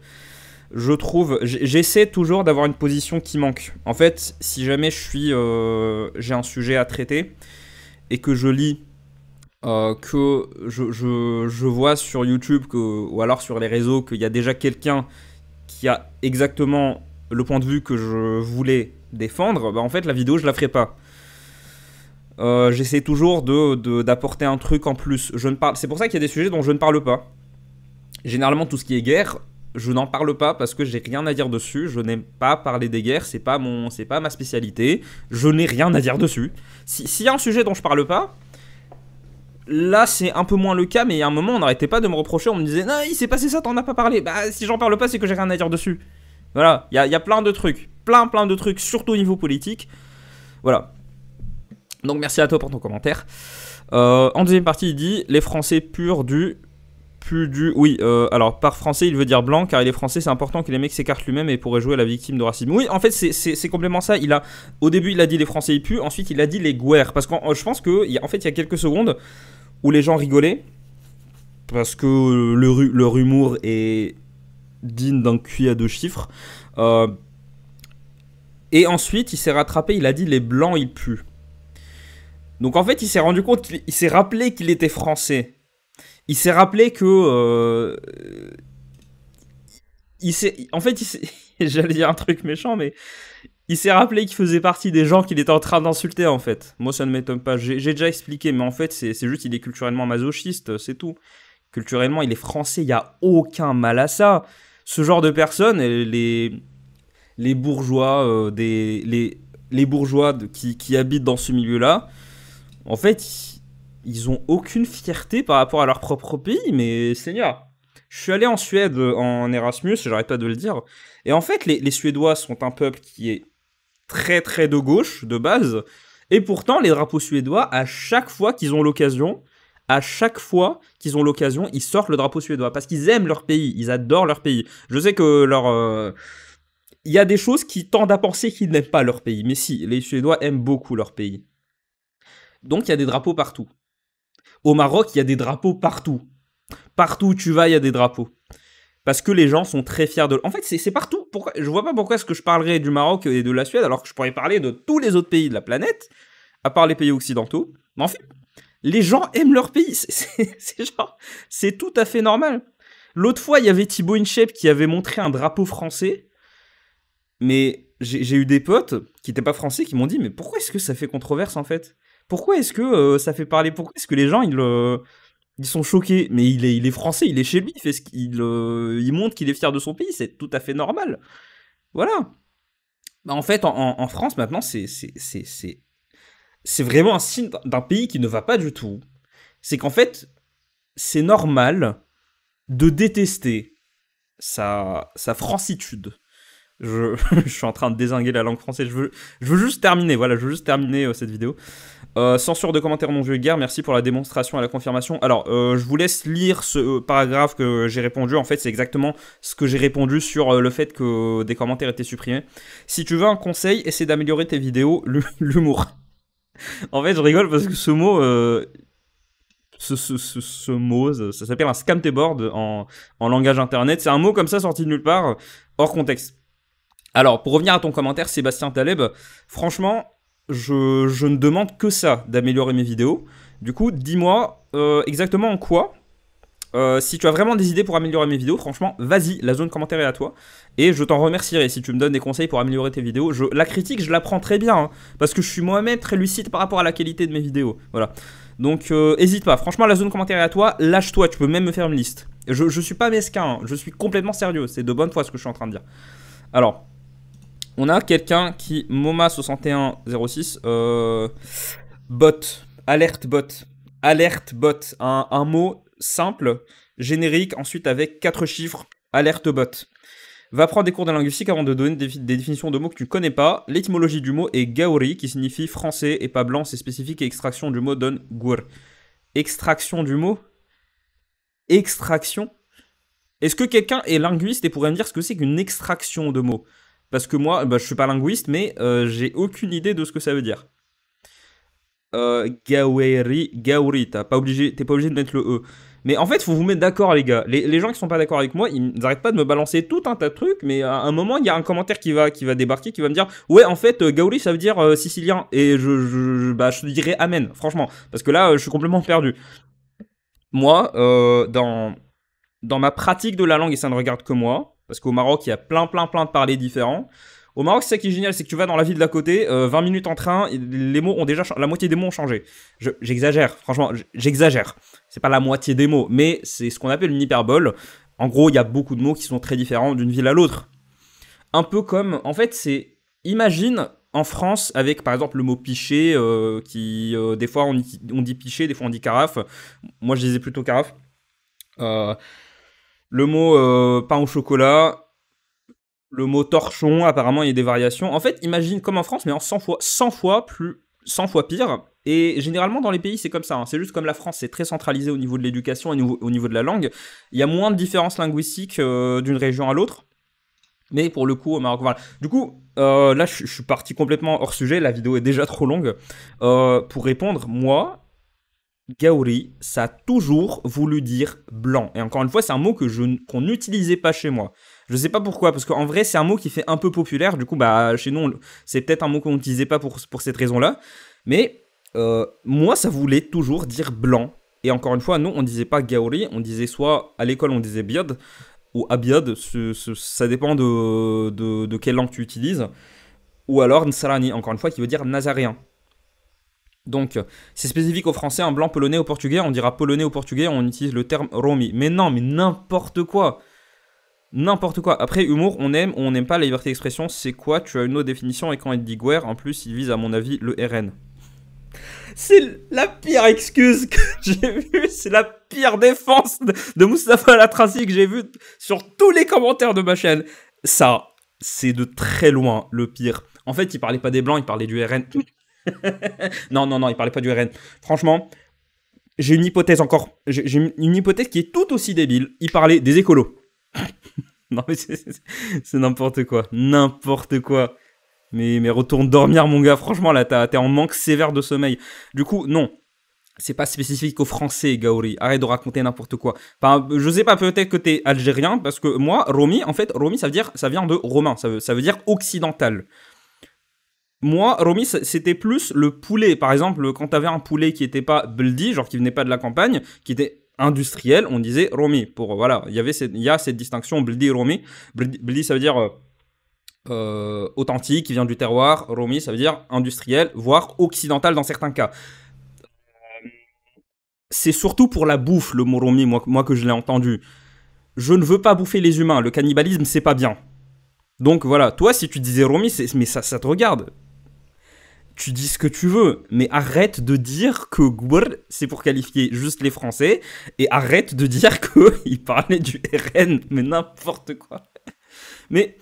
Je trouve, j'essaie toujours d'avoir une position qui manque. En fait, si jamais j'ai un sujet à traiter et que je lis, que je vois sur YouTube ou alors sur les réseaux qu'il y a déjà quelqu'un qui a exactement le point de vue que je voulais défendre, en fait la vidéo je la ferai pas. J'essaie toujours d'apporter un truc en plus. C'est pour ça qu'il y a des sujets dont je ne parle pas. Généralement tout ce qui est guerre, je n'en parle pas parce que j'ai rien à dire dessus. Je n'aime pas parler des guerres, c'est pas ma spécialité. Je n'ai rien à dire dessus. S'il y a un sujet dont je parle pas, là c'est un peu moins le cas, mais il y a un moment on n'arrêtait pas de me reprocher, on me disait non, il s'est passé ça, t'en as pas parlé. Bah si j'en parle pas, c'est que j'ai rien à dire dessus. Voilà, il y a plein de trucs, plein de trucs, surtout au niveau politique. Voilà. Donc merci à toi pour ton commentaire. En deuxième partie, il dit les Français purs du. Oui, alors par français il veut dire blanc car il est français, c'est important que les mecs s'écartent lui-même et pourrait jouer la victime de racisme. Oui, en fait c'est complètement ça. Au début il a dit les Français ils puent, ensuite il a dit les guerres. Parce que je pense que en fait il y a quelques secondes où les gens rigolaient parce que leur humour est digne d'un QI à 2 chiffres. Et ensuite il s'est rattrapé, il a dit les blancs ils puent. Donc en fait il s'est rendu compte, il s'est rappelé qu'il était français. Il s'est rappelé que... j'allais dire un truc méchant, mais... Il s'est rappelé qu'il faisait partie des gens qu'il était en train d'insulter, en fait. Moi, ça ne m'étonne pas. J'ai déjà expliqué, mais en fait, c'est juste qu'il est culturellement masochiste, c'est tout. Culturellement, il est français, il n'y a aucun mal à ça. Ce genre de personnes, les bourgeois, les bourgeois qui habitent dans ce milieu-là, en fait... Ils ont aucune fierté par rapport à leur propre pays, mais Seigneur. Je suis allé en Suède en Erasmus, j'arrête pas de le dire. Et en fait, les Suédois sont un peuple qui est très très de gauche, de base. Et pourtant, les drapeaux suédois, à chaque fois qu'ils ont l'occasion, à chaque fois qu'ils ont l'occasion, ils sortent le drapeau suédois parce qu'ils aiment leur pays, ils adorent leur pays. Je sais que il y a des choses qui tendent à penser qu'ils n'aiment pas leur pays, mais si, les Suédois aiment beaucoup leur pays. Donc il y a des drapeaux partout. Au Maroc, il y a des drapeaux partout. Partout où tu vas, il y a des drapeaux. Parce que les gens sont très fiers de... En fait, c'est partout. Pourquoi... Je vois pas pourquoi est-ce que je parlerais du Maroc et de la Suède alors que je pourrais parler de tous les autres pays de la planète, à part les pays occidentaux. Mais en fait, les gens aiment leur pays. C'est tout à fait normal. L'autre fois, il y avait Thibaut InShape qui avait montré un drapeau français. Mais j'ai eu des potes qui n'étaient pas français qui m'ont dit mais pourquoi est-ce que ça fait controverse en fait? Pourquoi est-ce que ça fait parler? Pourquoi est-ce que les gens ils sont choqués? Mais il est français, il est chez lui, il montre qu'il est fier de son pays, c'est tout à fait normal. Voilà. Bah, en fait, en France maintenant, c'est vraiment un signe d'un pays qui ne va pas du tout. C'est qu'en fait, c'est normal de détester sa francitude. Je suis en train de dézinguer la langue française. Je veux juste terminer. Voilà, je veux juste terminer cette vidéo. Censure de commentaires non vulgaires. Merci pour la démonstration et la confirmation. Alors, je vous laisse lire ce paragraphe que j'ai répondu. En fait, c'est exactement ce que j'ai répondu sur le fait que des commentaires étaient supprimés. Si tu veux un conseil, essaie d'améliorer tes vidéos. L'humour. En fait, je rigole parce que ce mot. Ce mot, ça s'appelle un scamteboard en langage internet. C'est un mot comme ça sorti de nulle part, hors contexte. Alors, pour revenir à ton commentaire, Sébastien Taleb, franchement, je ne demande que ça, d'améliorer mes vidéos. Du coup, dis-moi exactement en quoi. Si tu as vraiment des idées pour améliorer mes vidéos, franchement, vas-y, la zone commentaire est à toi. Et je t'en remercierai si tu me donnes des conseils pour améliorer tes vidéos. La critique, je la prends très bien, hein, parce que je suis moi-même très lucide par rapport à la qualité de mes vidéos. Voilà. Donc, hésite pas. Franchement, la zone commentaire est à toi. Lâche-toi, tu peux même me faire une liste. Je suis pas mesquin, hein, je suis complètement sérieux. C'est de bonne foi ce que je suis en train de dire. Alors, on a quelqu'un qui, Moma6106, bot, alerte bot, un mot simple, générique, ensuite avec 4 chiffres, alerte bot. Va prendre des cours de linguistique avant de donner des définitions de mots que tu connais pas. L'étymologie du mot est gauri, qui signifie français et pas blanc, c'est spécifique, et extraction du mot donne gour. Extraction du mot? Extraction? Est-ce que quelqu'un est linguiste et pourrait me dire ce que c'est qu'une extraction de mots? Parce que moi, je suis pas linguiste, mais j'ai aucune idée de ce que ça veut dire. Gauri, t'es pas obligé de mettre le E. Mais en fait, faut vous mettre d'accord, les gars. Les gens qui sont pas d'accord avec moi, ils n'arrêtent pas de me balancer tout un tas de trucs, mais à un moment, il y a un commentaire qui va débarquer, qui va me dire ouais, en fait, Gauri, ça veut dire sicilien. Et je te dirais amen, franchement. Parce que là, je suis complètement perdu. Moi, dans ma pratique de la langue, et ça ne regarde que moi, parce qu'au Maroc, il y a plein de parlers différents. Au Maroc, c'est ça qui est génial, c'est que tu vas dans la ville d'à côté, 20 minutes en train, les mots ont déjà la moitié des mots ont changé. J'exagère, franchement, j'exagère. C'est pas la moitié des mots, mais c'est ce qu'on appelle une hyperbole. En gros, il y a beaucoup de mots qui sont très différents d'une ville à l'autre. Un peu comme, en fait, imagine en France avec par exemple le mot pichet, des fois on dit pichet, des fois on dit carafe. Moi, je disais plutôt carafe. Le mot pain au chocolat, le mot torchon, apparemment il y a des variations. En fait, imagine comme en France, mais en 100 fois pire. Et généralement dans les pays c'est comme ça, hein. C'est juste comme la France, c'est très centralisé au niveau de l'éducation et au niveau de la langue. Il y a moins de différences linguistiques d'une région à l'autre. Mais pour le coup, au Maroc, voilà. Du coup, là je suis parti complètement hors sujet, la vidéo est déjà trop longue. Pour répondre, moi... Gauri, ça a toujours voulu dire blanc. Et encore une fois, c'est un mot qu'on n'utilisait pas chez moi. Je sais pas pourquoi, parce qu'en vrai, c'est un mot qui fait un peu populaire. Du coup, chez nous, c'est peut-être un mot qu'on n'utilisait pas pour cette raison-là. Mais moi, ça voulait toujours dire blanc. Et encore une fois, nous, on disait pas Gauri, on disait soit à l'école, on disait biad, ou abiad, ça dépend de quelle langue tu utilises. Ou alors Nsarani, encore une fois, qui veut dire nazaréen. Donc, c'est spécifique au français, en blanc, polonais, au portugais. On dira polonais au portugais, on utilise le terme romi. Mais non, mais n'importe quoi. N'importe quoi. Après, humour, on aime ou on n'aime pas la liberté d'expression. C'est quoi? Tu as une autre définition et quand il dit guerre, en plus, il vise, à mon avis, le RN. C'est la pire excuse que j'ai vue. C'est la pire défense de Mustapha Latraci que j'ai vue sur tous les commentaires de ma chaîne. Ça, c'est de très loin le pire. En fait, il parlait pas des blancs, il parlait du RN. Non, il parlait pas du RN. Franchement, J'ai une hypothèse encore. J'ai une hypothèse qui est tout aussi débile. Il parlait des écolos. Non, mais c'est n'importe quoi. N'importe quoi. Mais retourne dormir, mon gars. Franchement, là, t'es en manque sévère de sommeil. Du coup, non. C'est pas spécifique aux Français, Gauri. Arrête de raconter n'importe quoi. Enfin, je sais pas, peut-être que t'es algérien, parce que moi, Romi, en fait, Romi, ça vient de romain. Ça veut dire occidental. Moi, Romi, c'était plus le poulet. Par exemple, quand t'avais un poulet qui était pas bldi, genre qui venait pas de la campagne, qui était industriel, on disait Romi. Pour, voilà, il y a cette distinction bldi et Romi. Bldi, ça veut dire authentique, qui vient du terroir. Romi, ça veut dire industriel, voire occidental dans certains cas. C'est surtout pour la bouffe, le mot Romi, moi que je l'ai entendu. Je ne veux pas bouffer les humains, le cannibalisme, c'est pas bien. Donc voilà, toi, si tu disais Romi, mais ça te regarde. Tu dis ce que tu veux, mais arrête de dire que Gour, c'est pour qualifier juste les Français, et arrête de dire qu'il parlait du RN, mais n'importe quoi. Mais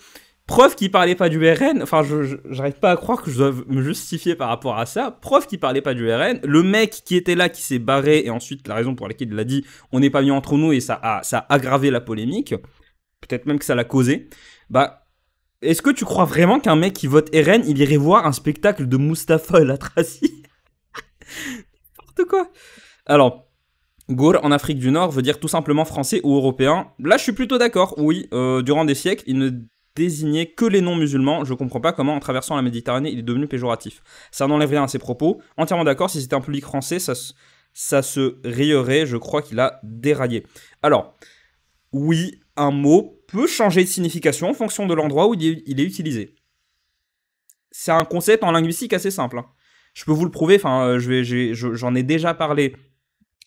preuve qu'il parlait pas du RN, enfin, j'arrive pas à croire que je dois me justifier par rapport à ça. Preuve qu'il parlait pas du RN. Le mec qui était là, qui s'est barré, et ensuite, la raison pour laquelle il l'a dit, on n'est pas mis entre nous, et ça a aggravé la polémique. Peut-être même que ça l'a causé. Bah, est-ce que tu crois vraiment qu'un mec qui vote RN, il irait voir un spectacle de Mustapha El Atrassi? N'importe quoi. Alors, Gour en Afrique du Nord veut dire tout simplement français ou européen. Là, je suis plutôt d'accord. Oui, durant des siècles, il ne désignait que les non-musulmans. Je comprends pas comment, en traversant la Méditerranée, il est devenu péjoratif. Ça n'enlève rien à ses propos. Entièrement d'accord, si c'était un public français, ça se rayerait. Je crois qu'il a déraillé. Alors, oui, un mot peut changer de signification en fonction de l'endroit où il est utilisé. C'est un concept en linguistique assez simple. Hein. Je peux vous le prouver, enfin, j'en ai déjà parlé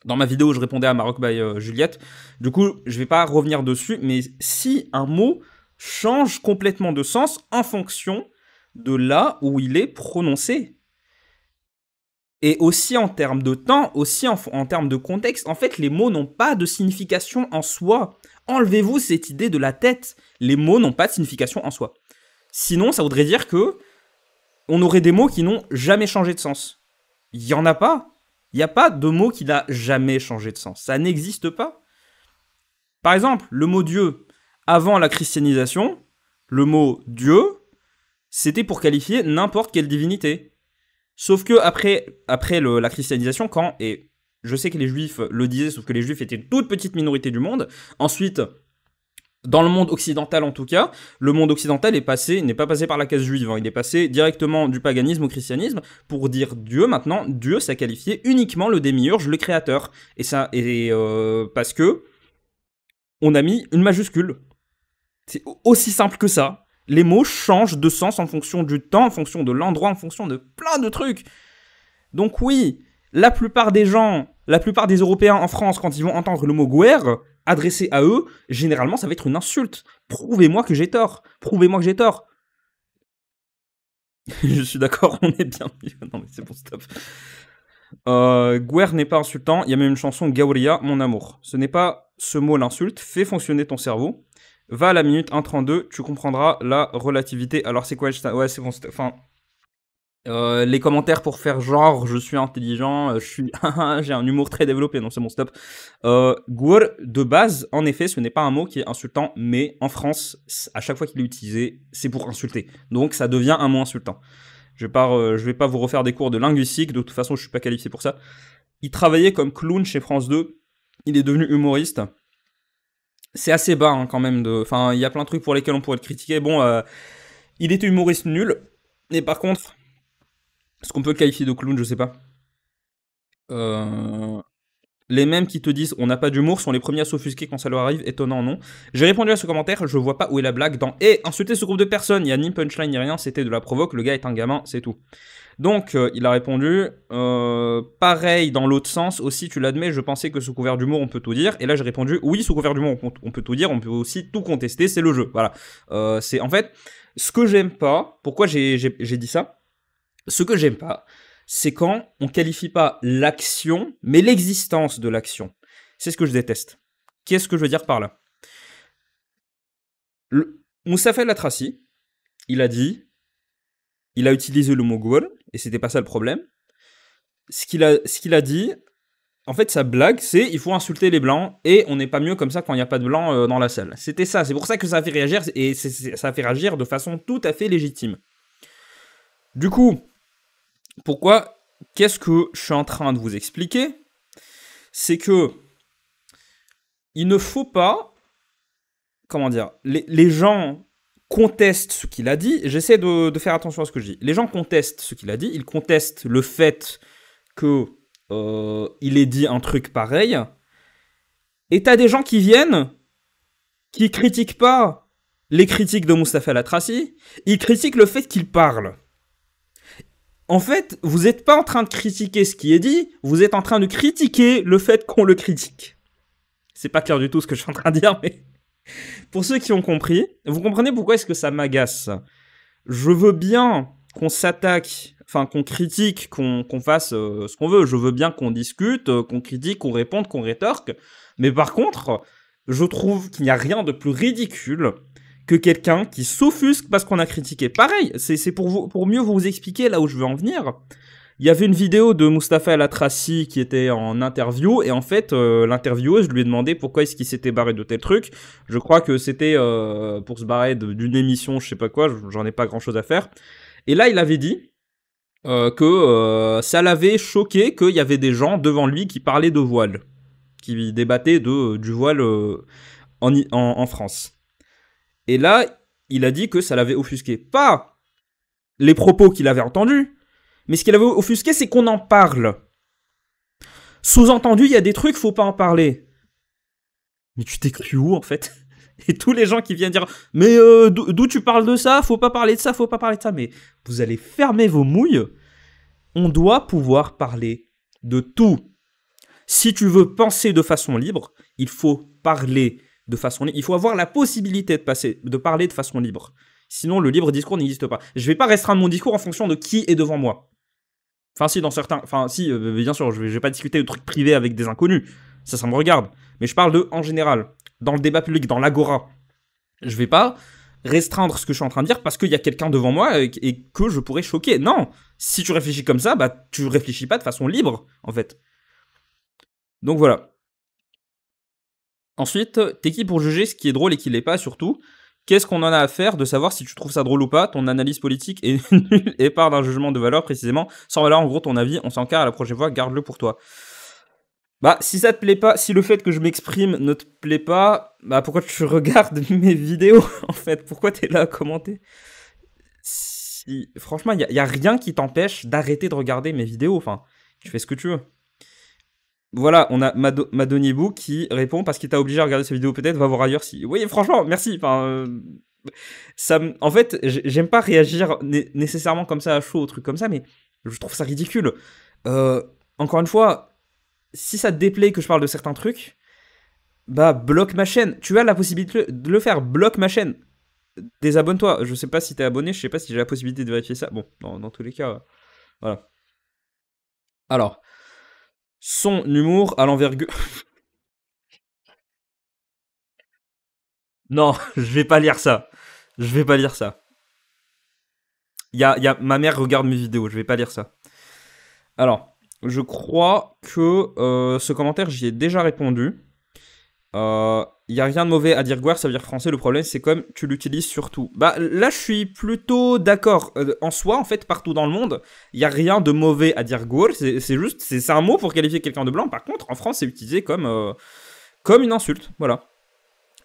dans ma vidéo où je répondais à Maroc by Juliette. Du coup, je vais pas revenir dessus, mais si un mot change complètement de sens en fonction de là où il est prononcé. Et aussi en termes de temps, aussi en termes de contexte, en fait, les mots n'ont pas de signification en soi. Enlevez-vous cette idée de la tête. Les mots n'ont pas de signification en soi. Sinon, ça voudrait dire que on aurait des mots qui n'ont jamais changé de sens. Il n'y en a pas. Il n'y a pas de mot qui n'a jamais changé de sens. Ça n'existe pas. Par exemple, le mot Dieu, avant la christianisation, le mot Dieu, c'était pour qualifier n'importe quelle divinité. Sauf que après la christianisation, et je sais que les juifs le disaient, sauf que les juifs étaient une toute petite minorité du monde, ensuite, dans le monde occidental en tout cas, le monde occidental n'est pas passé par la case juive, hein, il est passé directement du paganisme au christianisme, pour dire Dieu, maintenant, Dieu, ça qualifiait uniquement le démiurge, le créateur. Et ça, parce que on a mis une majuscule. C'est aussi simple que ça. Les mots changent de sens en fonction du temps, en fonction de l'endroit, en fonction de plein de trucs. Donc oui, la plupart des Européens en France, quand ils vont entendre le mot guerre adressé à eux, généralement ça va être une insulte. Prouvez-moi que j'ai tort. Prouvez-moi que j'ai tort. Je suis d'accord, on est bien mieux. Non mais c'est bon, stop. Guerre n'est pas insultant, il y a même une chanson Gauria, mon amour. Ce n'est pas ce mot l'insulte, fais fonctionner ton cerveau. Va à la minute 1,32, tu comprendras la relativité. Alors c'est quoi? Ouais, c'est bon. Enfin, les commentaires pour faire genre, je suis intelligent, j'ai un humour très développé. Non, c'est bon, stop. Gour, de base, en effet, ce n'est pas un mot qui est insultant, mais en France, à chaque fois qu'il est utilisé, c'est pour insulter. Donc ça devient un mot insultant. Je vais pas vous refaire des cours de linguistique, de toute façon, je suis pas qualifié pour ça. Il travaillait comme clown chez France 2. Il est devenu humoriste. C'est assez bas hein, quand même. Enfin, il y a plein de trucs pour lesquels on pourrait le critiquer. Bon, il était humoriste nul. Mais par contre, est-ce qu'on peut le qualifier de clown? Je sais pas. Les mêmes qui te disent on n'a pas d'humour sont les premiers à s'offusquer quand ça leur arrive. Étonnant, non? J'ai répondu à ce commentaire. Je vois pas où est la blague dans insulter ce groupe de personnes. Il y a ni punchline ni rien. C'était de la provoque. Le gars est un gamin, c'est tout. Donc, il a répondu, pareil dans l'autre sens, aussi tu l'admets, je pensais que sous couvert d'humour on peut tout dire, et là j'ai répondu, oui sous couvert d'humour on peut tout dire, on peut aussi tout contester, c'est le jeu, voilà. C'est en fait, ce que j'aime pas, pourquoi j'ai dit ça? Ce que j'aime pas, c'est quand on qualifie pas l'action, mais l'existence de l'action. C'est ce que je déteste. Qu'est-ce que je veux dire par là? Mustapha El Atrassi, il a utilisé le mot goal, et c'était pas ça le problème. Ce qu'il a dit, en fait, sa blague, c'est il faut insulter les blancs et on n'est pas mieux comme ça quand il n'y a pas de blancs dans la salle. C'était ça. C'est pour ça que ça a fait réagir et ça a fait réagir de façon tout à fait légitime. Du coup, qu'est-ce que je suis en train de vous expliquer? C'est que il ne faut pas, comment dire, les gens contestent ce qu'il a dit. J'essaie de faire attention à ce que je dis. Les gens contestent ce qu'il a dit. Ils contestent le fait que il ait dit un truc pareil. Et t'as des gens qui viennent, qui critiquent pas les critiques de Mustapha El Atrassi. Ils critiquent le fait qu'il parle. En fait, vous n'êtes pas en train de critiquer ce qui est dit, vous êtes en train de critiquer le fait qu'on le critique. C'est pas clair du tout ce que je suis en train de dire, mais pour ceux qui ont compris, vous comprenez pourquoi est-ce que ça m'agace. Je veux bien qu'on s'attaque, enfin qu'on critique, qu'on fasse ce qu'on veut. Je veux bien qu'on discute, qu'on critique, qu'on réponde, qu'on rétorque. Mais par contre, je trouve qu'il n'y a rien de plus ridicule que quelqu'un qui s'offusque parce qu'on a critiqué. Pareil, c'est pour mieux vous expliquer là où je veux en venir. Il y avait une vidéo de Mustapha El Atrassi qui était en interview, et en fait, l'intervieweuse lui a demandé pourquoi est-ce qu'il s'était barré de tel truc. Je crois que c'était pour se barrer d'une émission, je sais pas quoi, j'en ai pas grand-chose à faire. Et là, il avait dit que ça l'avait choqué qu'il y avait des gens devant lui qui parlaient de voile, qui débattaient du voile en France. Et là, il a dit que ça l'avait offusqué. Pas les propos qu'il avait entendus, mais ce qu'il avait offusqué, c'est qu'on en parle. Sous-entendu, il y a des trucs, faut pas en parler. Mais tu t'es cru où, en fait? Et tous les gens qui viennent dire « Mais d'où tu parles de ça? Faut pas parler de ça, faut pas parler de ça. » Mais vous allez fermer vos mouilles. On doit pouvoir parler de tout. Si tu veux penser de façon libre, il faut parler de façon libre. Il faut avoir la possibilité de parler de façon libre. Sinon, le libre discours n'existe pas. Je vais pas restreindre mon discours en fonction de qui est devant moi. Enfin, si, dans certains... Enfin, si, bien sûr, je vais pas discuter de trucs privés avec des inconnus. Ça me regarde. Mais je parle en général. Dans le débat public, dans l'agora. Je vais pas restreindre ce que je suis en train de dire parce qu'il y a quelqu'un devant moi et que je pourrais choquer. Non. Si tu réfléchis comme ça, bah, tu réfléchis pas de façon libre, en fait. Donc voilà. Ensuite, t'es qui pour juger ce qui est drôle et qui l'est pas, surtout? Qu'est-ce qu'on en a à faire de savoir si tu trouves ça drôle ou pas? Ton analyse politique est nulle et part d'un jugement de valeur précisément. Sans valeur, en gros, ton avis, on s'en carre à la prochaine fois, garde-le pour toi. Bah, si ça te plaît pas, si le fait que je m'exprime ne te plaît pas, bah pourquoi tu regardes mes vidéos, en fait? Pourquoi t'es là à commenter? Franchement, y a rien qui t'empêche d'arrêter de regarder mes vidéos, enfin, tu fais ce que tu veux. Voilà, on a Madonibou qui répond parce qu'il t'a obligé à regarder cette vidéo peut-être, va voir ailleurs si... Oui, franchement, merci, enfin... en fait, j'aime pas réagir nécessairement comme ça à chaud, au truc comme ça, mais je trouve ça ridicule. Encore une fois, si ça te déplaît que je parle de certains trucs, bah bloque ma chaîne. Tu as la possibilité de le faire, bloque ma chaîne. Désabonne-toi. Je sais pas si t'es abonné, je sais pas si j'ai la possibilité de vérifier ça. Bon, dans tous les cas, voilà. Alors, son humour à l'envergure... Non, je vais pas lire ça. Je vais pas lire ça. Ma mère regarde mes vidéos, je vais pas lire ça. Alors, je crois que ce commentaire, j'y ai déjà répondu. Y a rien de mauvais à dire Gouer, ça veut dire français. Le problème, c'est comme tu l'utilises surtout. Bah là, je suis plutôt d'accord. En soi, en fait, partout dans le monde, y a rien de mauvais à dire Gouer. C'est un mot pour qualifier quelqu'un de blanc. Par contre, en France, c'est utilisé comme une insulte. Voilà.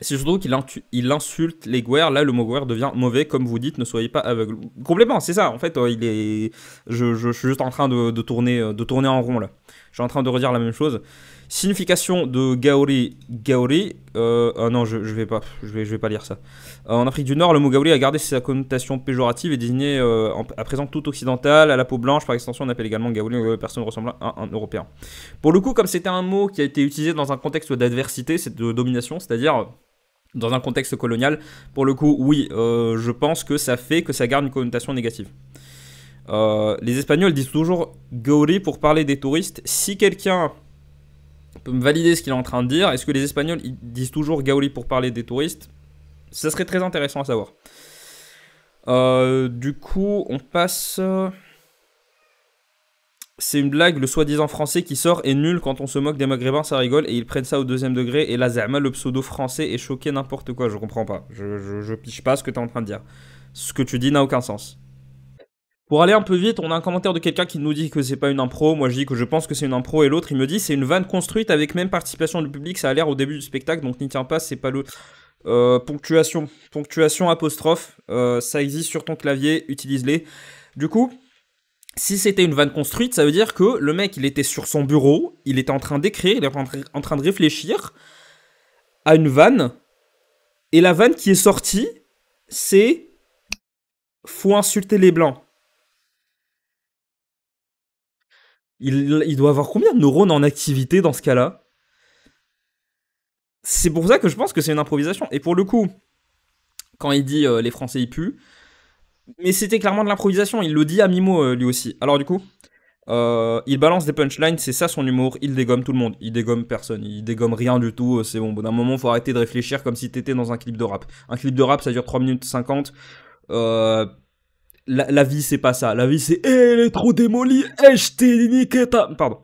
C'est surtout qu'il insulte les Gouer. Là, le mot Gouer devient mauvais, comme vous dites, ne soyez pas aveugle. Complètement, c'est ça. En fait, je suis juste en train de tourner en rond, là. Je suis en train de redire la même chose. Signification de Gaori. Non, je vais pas lire ça. En Afrique du Nord, le mot Gaori a gardé sa connotation péjorative et désigné à présent tout occidental, à la peau blanche. Par extension, on appelle également Gaori personne ressemblant à un Européen. Pour le coup, comme c'était un mot qui a été utilisé dans un contexte d'adversité, c'est de domination, c'est-à-dire dans un contexte colonial, pour le coup, oui, je pense que ça fait que ça garde une connotation négative. Les Espagnols disent toujours Gauri pour parler des touristes. Si quelqu'un peut me valider ce qu'il est en train de dire, est-ce que les Espagnols ils disent toujours Gauri pour parler des touristes? Ça serait très intéressant à savoir. Du coup, on passe C'est une blague, le soi-disant français qui sort est nul quand on se moque des maghrébins, ça rigole, et ils prennent ça au deuxième degré, et là, Zama, le pseudo français est choqué n'importe quoi, je comprends pas. Je piche pas ce que t'es en train de dire. Ce que tu dis n'a aucun sens. Pour aller un peu vite, on a un commentaire de quelqu'un qui nous dit que c'est pas une impro, moi je dis que je pense que c'est une impro, et l'autre il me dit c'est une vanne construite avec même participation du public, ça a l'air au début du spectacle, donc n'y tiens pas, c'est pas le... ponctuation apostrophe, ça existe sur ton clavier, utilise-les. Du coup, si c'était une vanne construite, ça veut dire que le mec, il était sur son bureau, il était en train d'écrire, il était en train de réfléchir à une vanne, et la vanne qui est sortie, c'est faut insulter les blancs. Il doit avoir combien de neurones en activité dans ce cas-là? C'est pour ça que je pense que c'est une improvisation. Et pour le coup, quand il dit les Français y puent, mais c'était clairement de l'improvisation, il le dit à mi-mot lui aussi. Alors du coup, il balance des punchlines, c'est ça son humour, il dégomme tout le monde, il dégomme personne, il dégomme rien du tout, c'est bon, au bout d'un moment, faut arrêter de réfléchir comme si t'étais dans un clip de rap. Un clip de rap, ça dure 3 minutes 50, la vie, c'est pas ça, la vie, c'est elle est trop démolie, je t'ai niqué ta... Pardon.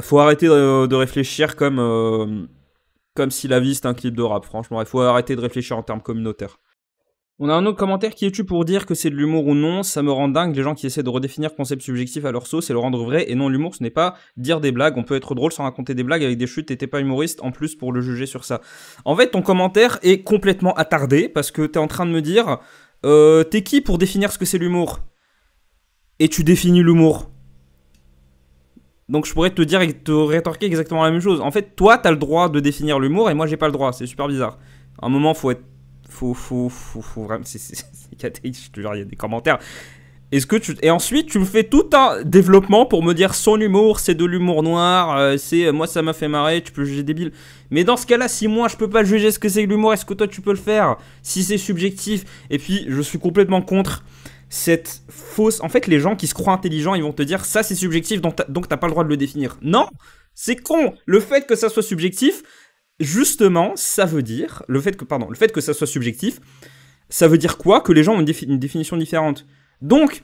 Faut arrêter de réfléchir comme si la vie, c'était un clip de rap, franchement, il faut arrêter de réfléchir en termes communautaires. On a un autre commentaire qui es-tu pour dire que c'est de l'humour ou non? Ça me rend dingue les gens qui essaient de redéfinir concept subjectif à leur sauce et le rendre vrai. Et non, l'humour ce n'est pas dire des blagues. On peut être drôle sans raconter des blagues avec des chutes et t'es pas humoriste en plus pour le juger sur ça. En fait, ton commentaire est complètement attardé parce que t'es en train de me dire t'es qui pour définir ce que c'est l'humour? Et tu définis l'humour. Donc je pourrais te dire et te rétorquer exactement la même chose. En fait, toi t'as le droit de définir l'humour et moi j'ai pas le droit. C'est super bizarre. À un moment, faut être faut vraiment. Je te jure, il y a des commentaires. Est-ce que tu. Et ensuite, tu me fais tout un développement pour me dire son humour, c'est de l'humour noir, c'est. Moi, ça m'a fait marrer, tu peux juger débile. Mais dans ce cas-là, si moi, je peux pas juger ce que c'est que l'humour, est-ce que toi, tu peux le faire? Si c'est subjectif. Et puis, je suis complètement contre cette fausse. En fait, les gens qui se croient intelligents, ils vont te dire ça, c'est subjectif, donc t'as pas le droit de le définir. Non! C'est con! Le fait que ça soit subjectif. Justement, ça veut dire, le fait que ça soit subjectif, ça veut dire quoi? Que les gens ont une définition différente. Donc,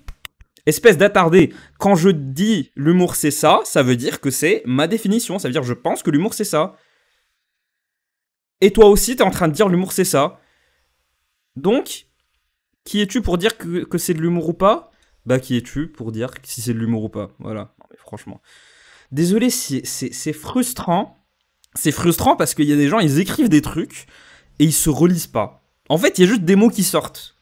espèce d'attardé, quand je dis l'humour c'est ça, ça veut dire que c'est ma définition, ça veut dire je pense que l'humour c'est ça. Et toi aussi, t'es en train de dire l'humour c'est ça. Donc, qui es-tu pour dire que c'est de l'humour ou pas? Bah, qui es-tu pour dire si c'est de l'humour ou pas? Voilà, non, mais franchement. Désolé, c'est frustrant. C'est frustrant parce qu'il y a des gens, ils écrivent des trucs et ils se relisent pas. En fait, il y a juste des mots qui sortent.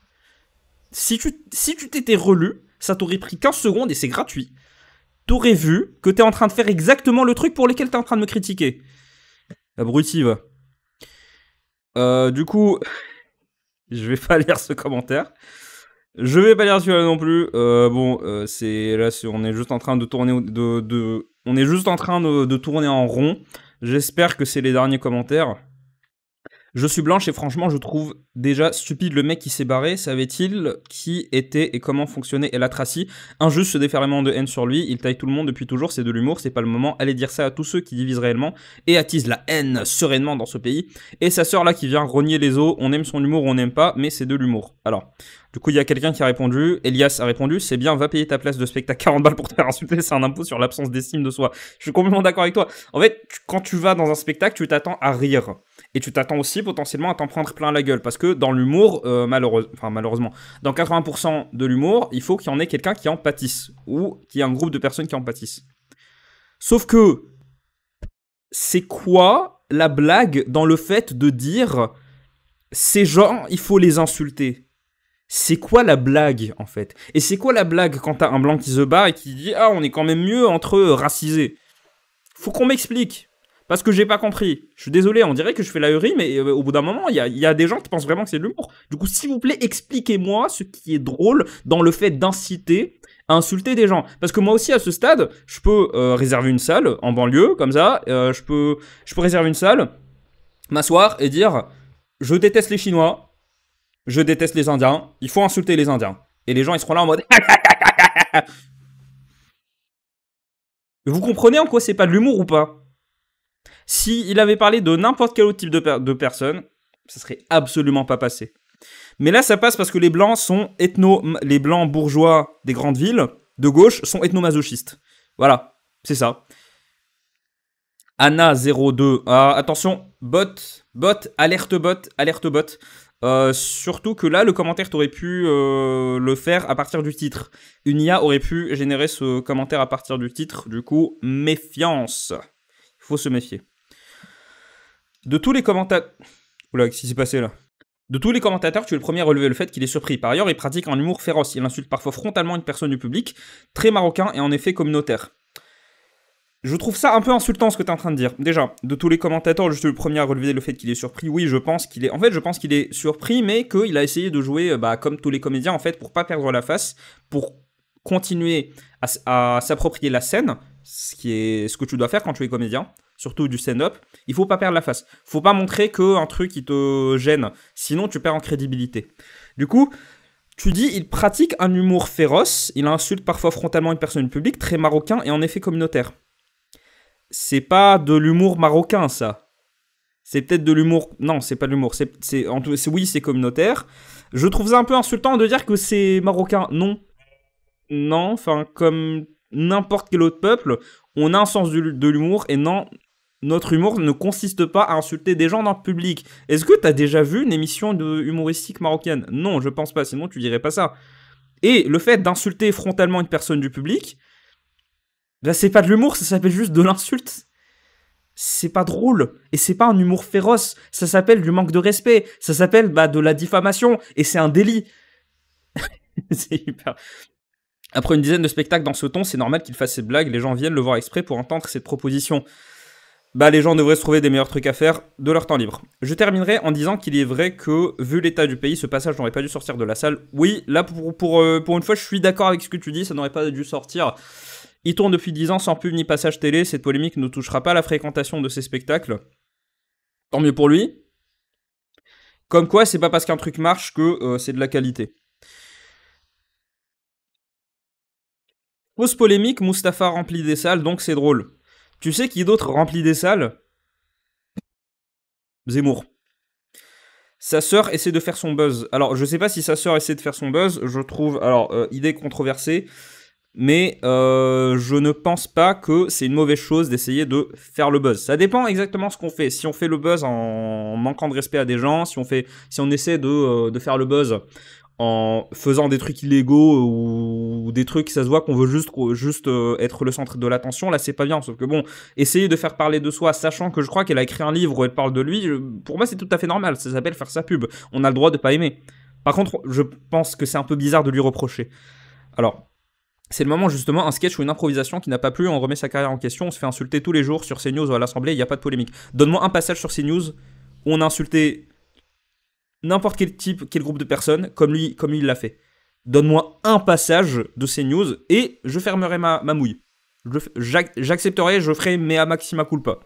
Si tu t'étais relu, ça t'aurait pris 15 secondes et c'est gratuit. T'aurais vu que t'es en train de faire exactement le truc pour lequel t'es en train de me critiquer. Abruti, va. Du coup, je vais pas lire ce commentaire. Je vais pas lire celui-là non plus. C'est là, on est juste en train de tourner on est juste en train de tourner en rond. J'espère que c'est les derniers commentaires. Je suis blanche et franchement, je trouve déjà stupide le mec qui s'est barré. Savait-il qui était et comment fonctionnait El Atraci? Injuste ce déferlement de haine sur lui. Il taille tout le monde depuis toujours. C'est de l'humour. C'est pas le moment. Allez dire ça à tous ceux qui divisent réellement et attisent la haine sereinement dans ce pays. Et sa sœur là qui vient rogner les os. On aime son humour, on n'aime pas, mais c'est de l'humour. Alors. Du coup, il y a quelqu'un qui a répondu, Elias a répondu, c'est bien, va payer ta place de spectacle 40 balles pour te faire insulter, c'est un impôt sur l'absence d'estime de soi. Je suis complètement d'accord avec toi. En fait, quand tu vas dans un spectacle, tu t'attends à rire. Et tu t'attends aussi potentiellement à t'en prendre plein la gueule. Parce que dans l'humour, malheureusement, dans 80% de l'humour, il faut qu'il y en ait quelqu'un qui en pâtisse. Ou qu'il y ait un groupe de personnes qui en pâtissent. Sauf que, c'est quoi la blague dans le fait de dire, ces gens, il faut les insulter? C'est quoi la blague, en fait? Et c'est quoi la blague quand t'as un blanc qui se bat et qui dit « Ah, on est quand même mieux entre racisés ?» Faut qu'on m'explique. Parce que j'ai pas compris. Je suis désolé, on dirait que je fais la hurie, mais au bout d'un moment, il y a des gens qui pensent vraiment que c'est de l'humour. Du coup, s'il vous plaît, expliquez-moi ce qui est drôle dans le fait d'inciter à insulter des gens. Parce que moi aussi, à ce stade, je peux réserver une salle en banlieue, comme ça. Je peux réserver une salle, m'asseoir et dire « Je déteste les Chinois. Je déteste les Indiens, il faut insulter les Indiens. » Et les gens, ils seront là en mode... Vous comprenez en quoi c'est pas de l'humour ou pas? Si il avait parlé de n'importe quel autre type de personne, ça serait absolument pas passé. Mais là, ça passe parce que les blancs sont les blancs bourgeois des grandes villes, de gauche, sont ethnomasochistes. Voilà, c'est ça. Anna02. Attention, alerte bot. Surtout que là, le commentaire, t'aurais pu le faire à partir du titre. Une IA aurait pu générer ce commentaire à partir du titre. Du coup, méfiance. Il faut se méfier. De tous les commentateurs... Oula, qu'est-ce qui s'est passé là? De tous les commentateurs, tu es le premier à relever le fait qu'il est surpris. Par ailleurs, il pratique un humour féroce. Il insulte parfois frontalement une personne du public, très marocain et en effet communautaire. Je trouve ça un peu insultant ce que tu es en train de dire. Déjà, de tous les commentateurs, je suis le premier à relever le fait qu'il est surpris. Oui, je pense qu'il est... En fait, je pense qu'il est surpris, mais qu'il a essayé de jouer comme tous les comédiens, en fait, pour pas perdre la face, pour continuer à s'approprier la scène, ce qui est ce que tu dois faire quand tu es comédien, surtout du stand-up. Il faut pas perdre la face. Faut pas montrer qu'un truc qui te gêne, sinon tu perds en crédibilité. Du coup... Tu dis, il pratique un humour féroce, il insulte parfois frontalement une personne publique, très marocain et en effet communautaire. C'est pas de l'humour marocain, ça. C'est peut-être de l'humour... Non, c'est pas de l'humour. Oui, c'est communautaire. Je trouve ça un peu insultant de dire que c'est marocain. Non. Non, enfin, comme n'importe quel autre peuple, on a un sens de l'humour et non... Notre humour ne consiste pas à insulter des gens dans le public. Est-ce que t'as déjà vu une émission humoristique marocaine? Non, je pense pas, sinon tu dirais pas ça. Et le fait d'insulter frontalement une personne du public, là c'est pas de l'humour, ça s'appelle juste de l'insulte. C'est pas drôle, et c'est pas un humour féroce, ça s'appelle du manque de respect, ça s'appelle de la diffamation, et c'est un délit. C'est hyper... Après une dizaine de spectacles dans ce ton, c'est normal qu'il fasse cette blague, les gens viennent le voir exprès pour entendre cette proposition. Les gens devraient se trouver des meilleurs trucs à faire de leur temps libre. Je terminerai en disant qu'il est vrai que, vu l'état du pays, ce passage n'aurait pas dû sortir de la salle. Oui, là, pour une fois, je suis d'accord avec ce que tu dis, ça n'aurait pas dû sortir. Il tourne depuis 10 ans sans pub ni passage télé, cette polémique ne touchera pas la fréquentation de ces spectacles. Tant mieux pour lui. Comme quoi, c'est pas parce qu'un truc marche que c'est de la qualité. Pause polémique, Mustapha remplit des salles, donc c'est drôle. Tu sais qui d'autre remplit des salles? Zemmour. Sa sœur essaie de faire son buzz. Alors, je sais pas si sa sœur essaie de faire son buzz, je trouve... Alors, idée controversée, mais je ne pense pas que c'est une mauvaise chose d'essayer de faire le buzz. Ça dépend exactement ce qu'on fait. Si on fait le buzz en manquant de respect à des gens, si on essaie de faire le buzz en faisant des trucs illégaux ou des trucs, ça se voit qu'on veut juste être le centre de l'attention, là c'est pas bien. Sauf que bon, essayer de faire parler de soi, sachant que je crois qu'elle a écrit un livre où elle parle de lui, pour moi c'est tout à fait normal, ça s'appelle faire sa pub. On a le droit de pas aimer. Par contre, je pense que c'est un peu bizarre de lui reprocher. Alors, c'est le moment justement, un sketch ou une improvisation qui n'a pas plu, on remet sa carrière en question, on se fait insulter tous les jours sur CNews ou à l'Assemblée, il n'y a pas de polémique. Donne-moi un passage sur CNews où on a insulté n'importe quel groupe de personnes, comme lui il l'a fait. Donne-moi un passage de CNews et je fermerai ma mouille. J'accepterai, je ferai mea maxima culpa.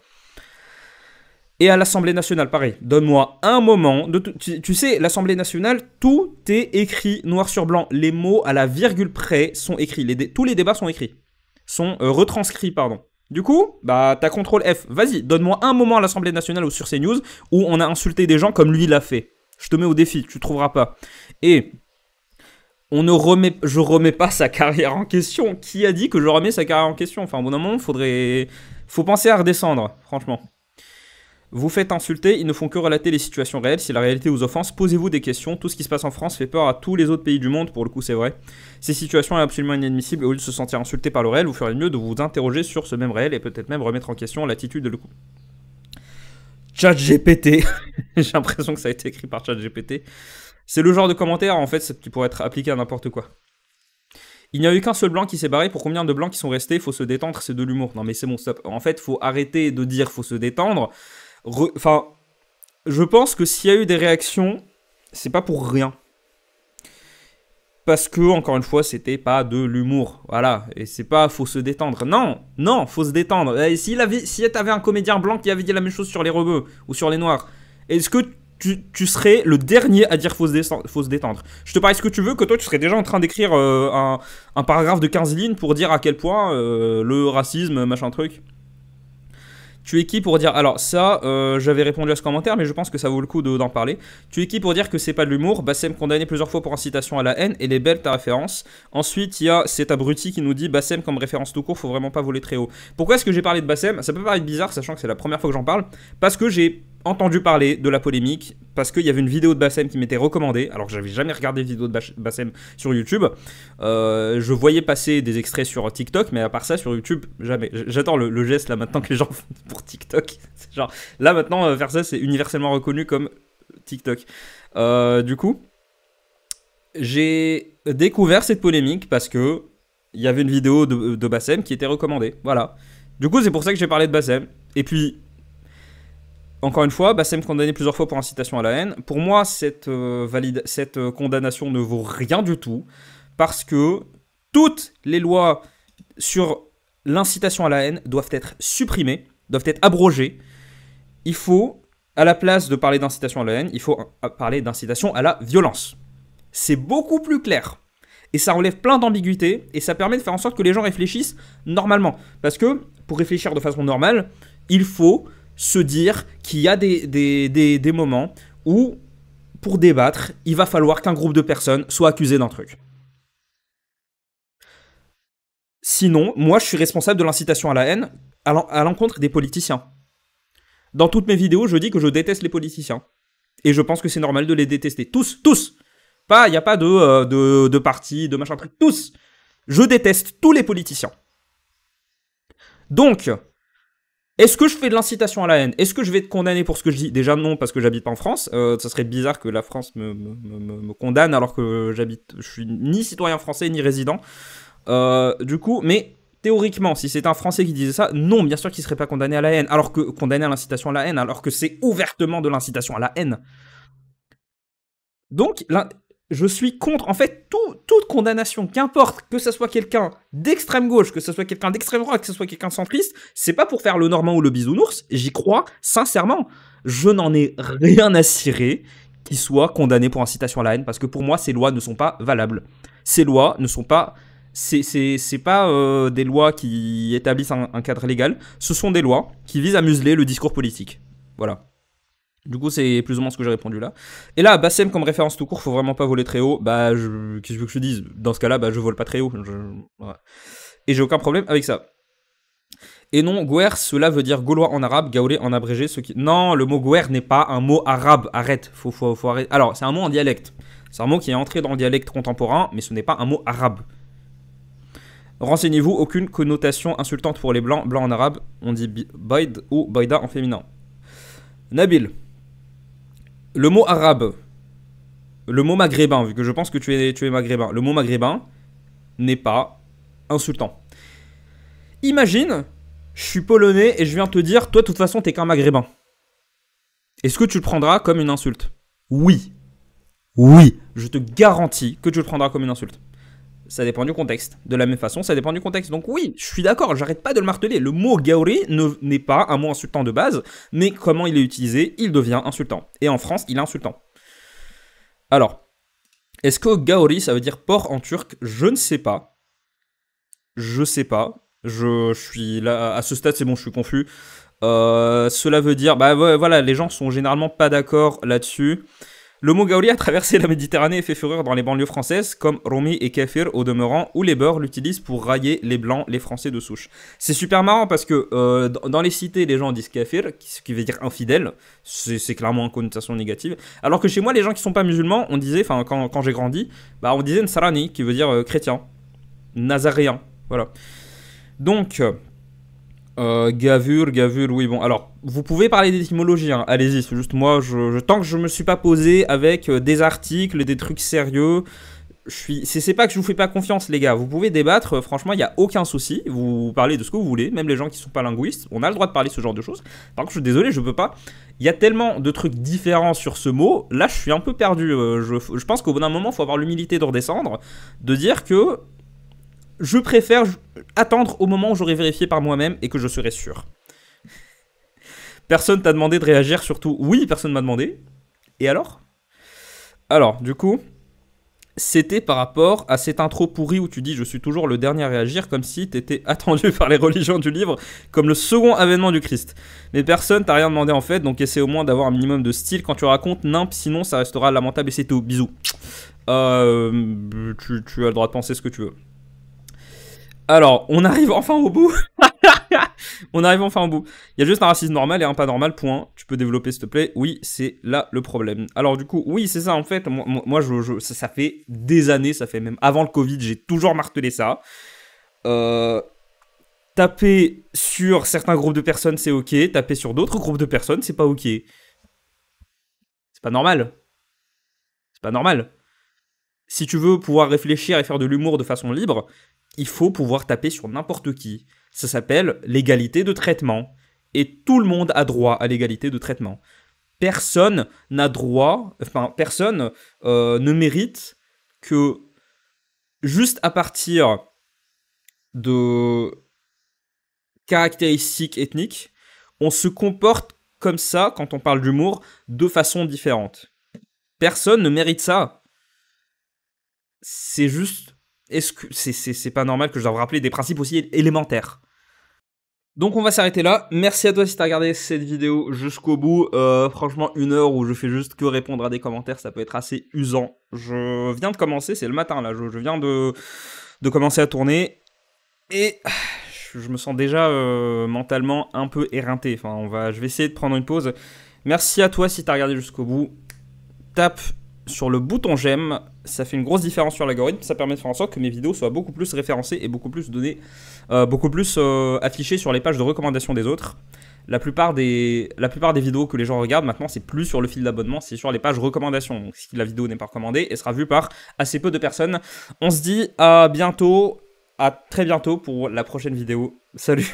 Et à l'Assemblée nationale, pareil. Donne-moi un moment. Tu sais, l'Assemblée nationale, tout est écrit noir sur blanc. Les mots à la virgule près sont écrits. Tous les débats sont écrits. Sont retranscrits, pardon. Du coup, t'as CTRL F. Vas-y, donne-moi un moment à l'Assemblée nationale ou sur CNews où on a insulté des gens comme lui l'a fait. Je te mets au défi, tu trouveras pas. Et je remets pas sa carrière en question. Qui a dit que je remets sa carrière en question? Enfin, au bout d'un moment, faut penser à redescendre, franchement. Vous faites insulter, ils ne font que relater les situations réelles. Si la réalité vous offense, posez-vous des questions. Tout ce qui se passe en France fait peur à tous les autres pays du monde, pour le coup c'est vrai. Ces situations sont absolument inadmissibles et au lieu de se sentir insulté par le réel, vous ferez mieux de vous interroger sur ce même réel et peut-être même remettre en question l'attitude de le coup. ChatGPT. J'ai l'impression que ça a été écrit par ChatGPT. C'est le genre de commentaire en fait qui pourrait être appliqué à n'importe quoi. Il n'y a eu qu'un seul blanc qui s'est barré. Pour combien de blancs qui sont restés? Faut se détendre, c'est de l'humour. Non mais c'est bon, stop. En fait, faut arrêter de dire faut se détendre. Enfin, je pense que s'il y a eu des réactions, c'est pas pour rien. Parce que, encore une fois, c'était pas de l'humour. Voilà. Et c'est pas faut se détendre. Non, faut se détendre. Et si t'avais un comédien blanc qui avait dit la même chose sur les rebeux ou sur les noirs, est-ce que tu serais le dernier à dire faut se détendre? Je te parie ce que tu veux, que toi tu serais déjà en train d'écrire un paragraphe de 15 lignes pour dire à quel point le racisme, machin truc. Tu es qui pour dire... Alors ça, j'avais répondu à ce commentaire, mais je pense que ça vaut le coup d'en parler. Tu es qui pour dire que c'est pas de l'humour? Bassem condamné plusieurs fois pour incitation à la haine, et les belles ta référence. Ensuite, il y a cet abruti qui nous dit Bassem comme référence tout court, faut vraiment pas voler très haut. Pourquoi est-ce que j'ai parlé de Bassem? Ça peut paraître bizarre, sachant que c'est la première fois que j'en parle. Parce que j'ai entendu parler de la polémique, parce qu'il y avait une vidéo de Bassem qui m'était recommandée, alors que j'avais jamais regardé de vidéo de Bassem sur YouTube. Je voyais passer des extraits sur TikTok, mais à part ça, sur YouTube, jamais. J'adore le geste là maintenant que les gens font pour TikTok. Genre, là maintenant, faire ça, c'est universellement reconnu comme TikTok. Du coup, j'ai découvert cette polémique parce que il y avait une vidéo de Bassem qui était recommandée. Voilà. Du coup, c'est pour ça que j'ai parlé de Bassem. Et puis, encore une fois, Bassem condamné plusieurs fois pour incitation à la haine. Pour moi, cette condamnation ne vaut rien du tout parce que toutes les lois sur l'incitation à la haine doivent être supprimées, doivent être abrogées. Il faut, à la place de parler d'incitation à la haine, il faut parler d'incitation à la violence. C'est beaucoup plus clair. Et ça enlève plein d'ambiguïtés et ça permet de faire en sorte que les gens réfléchissent normalement. Parce que pour réfléchir de façon normale, il faut se dire qu'il y a des moments où, pour débattre, il va falloir qu'un groupe de personnes soit accusé d'un truc. Sinon, moi, je suis responsable de l'incitation à la haine à l'encontre des politiciens. Dans toutes mes vidéos, je dis que je déteste les politiciens. Et je pense que c'est normal de les détester. Tous, tous. Il n'y a pas de parti, de machin truc. Tous. Je déteste tous les politiciens. Donc, est-ce que je fais de l'incitation à la haine? Est-ce que je vais être condamné pour ce que je dis? Déjà non, parce que j'habite pas en France. Ça serait bizarre que la France me condamne alors que je suis ni citoyen français ni résident. Du coup, mais théoriquement, si c'est un Français qui disait ça, non, bien sûr qu'il serait pas condamné à la haine, alors que condamné à l'incitation à la haine, alors que c'est ouvertement de l'incitation à la haine. Donc, là, je suis contre, en fait, toute condamnation, qu'importe que ce soit quelqu'un d'extrême gauche, que ce soit quelqu'un d'extrême droite, que ce soit quelqu'un de centriste, c'est pas pour faire le Normand ou le bisounours, j'y crois sincèrement. Je n'en ai rien à cirer qu'il soit condamné pour incitation à la haine, parce que pour moi, ces lois ne sont pas valables. Ces lois ne sont pas... C'est pas des lois qui établissent un cadre légal, ce sont des lois qui visent à museler le discours politique. Voilà. Du coup, c'est plus ou moins ce que j'ai répondu là. Et là, Bassem comme référence tout court, faut vraiment pas voler très haut. Bah, qu'est-ce que tu veux que je te dise? Dans ce cas-là, bah, je vole pas très haut. Voilà. Et j'ai aucun problème avec ça. Et non, Gouer, cela veut dire gaulois en arabe, gaolé en abrégé. Non, le mot Gouer n'est pas un mot arabe. Arrête, faut arrêter. Alors, c'est un mot en dialecte. C'est un mot qui est entré dans le dialecte contemporain, mais ce n'est pas un mot arabe. Renseignez-vous, aucune connotation insultante pour les blancs. Blanc en arabe, on dit baid ou baida en féminin. Nabil. Le mot arabe, le mot maghrébin, vu que je pense que tu es maghrébin, le mot maghrébin n'est pas insultant. Imagine, je suis polonais et je viens te dire, toi de toute façon t'es qu'un maghrébin. Est-ce que tu le prendras comme une insulte? Oui. Oui. Je te garantis que tu le prendras comme une insulte. Ça dépend du contexte. De la même façon, ça dépend du contexte. Donc oui, je suis d'accord, j'arrête pas de le marteler. Le mot gaoré n'est pas un mot insultant de base, mais comment il est utilisé, il devient insultant. Et en France, il est insultant. Alors, est-ce que gaori, ça veut dire porc en turc? Je ne sais pas. Je sais pas. Je suis là, à ce stade, c'est bon, je suis confus. Cela veut dire, bah voilà, les gens sont généralement pas d'accord là-dessus. Le mot gaoli a traversé la Méditerranée et fait fureur dans les banlieues françaises, comme Romy et Kafir au demeurant, où les Beurs l'utilisent pour railler les Blancs, les Français de souche. C'est super marrant parce que dans les cités, les gens disent Kafir, ce qui veut dire infidèle, c'est clairement une connotation négative. Alors que chez moi, les gens qui sont pas musulmans, on disait, enfin quand j'ai grandi, bah on disait Nsarani, qui veut dire chrétien, nazaréen, voilà. Donc... gavure, oui, bon, alors, vous pouvez parler d'étymologie, hein, allez-y, c'est juste moi, tant que je me suis pas posé avec des articles, des trucs sérieux, c'est pas que je vous fais pas confiance, les gars, vous pouvez débattre, franchement, il n'y a aucun souci, vous parlez de ce que vous voulez, même les gens qui sont pas linguistes, on a le droit de parler ce genre de choses, par contre, je suis désolé, je peux pas, il y a tellement de trucs différents sur ce mot, là, je suis un peu perdu, je pense qu'au bout d'un moment, il faut avoir l'humilité de redescendre, de dire que je préfère attendre au moment où j'aurai vérifié par moi-même et que je serai sûr. Personne t'a demandé de réagir, surtout. Oui, personne m'a demandé. Et alors? Alors, du coup, C'était par rapport à cette intro pourrie où tu dis je suis toujours le dernier à réagir, comme si t'étais attendu par les religions du livre comme le second avènement du Christ. Mais personne t'a rien demandé en fait, donc essaie au moins d'avoir un minimum de style quand tu racontes nimp, sinon ça restera lamentable et c'est tout. Bisous. Tu as le droit de penser ce que tu veux. Alors, on arrive enfin au bout. On arrive enfin au bout. Il y a juste un racisme normal et un pas normal, point. Tu peux développer, s'il te plaît. Oui, c'est là le problème. Alors, du coup, oui, c'est ça, en fait. Moi ça fait des années, ça fait même avant le Covid, j'ai toujours martelé ça. Taper sur certains groupes de personnes, c'est ok. Taper sur d'autres groupes de personnes, c'est pas ok. C'est pas normal. C'est pas normal. Si tu veux pouvoir réfléchir et faire de l'humour de façon libre, il faut pouvoir taper sur n'importe qui. Ça s'appelle l'égalité de traitement. Et tout le monde a droit à l'égalité de traitement. Personne n'a droit, enfin, personne ne mérite que juste à partir de caractéristiques ethniques, on se comporte comme ça quand on parle d'humour de façon différente. Personne ne mérite ça. C'est juste. Est-ce que c'est pas normal que je doive rappeler des principes aussi élémentaires. Donc on va s'arrêter là. Merci à toi si t'as regardé cette vidéo jusqu'au bout. Franchement, 1 heure où je fais juste que répondre à des commentaires, ça peut être assez usant. Je viens de commencer, c'est le matin là. Je viens de commencer à tourner. Et je me sens déjà mentalement un peu éreinté. Enfin, je vais essayer de prendre une pause. Merci à toi si t'as regardé jusqu'au bout. Tape sur le bouton j'aime, ça fait une grosse différence sur l'algorithme, ça permet de faire en sorte que mes vidéos soient beaucoup plus référencées et beaucoup plus données, affichées sur les pages de recommandation des autres. La plupart des vidéos que les gens regardent maintenant, c'est plus sur le fil d'abonnement, c'est sur les pages recommandations. Donc si la vidéo n'est pas recommandée, elle sera vue par assez peu de personnes. On se dit à bientôt, à très bientôt pour la prochaine vidéo. Salut!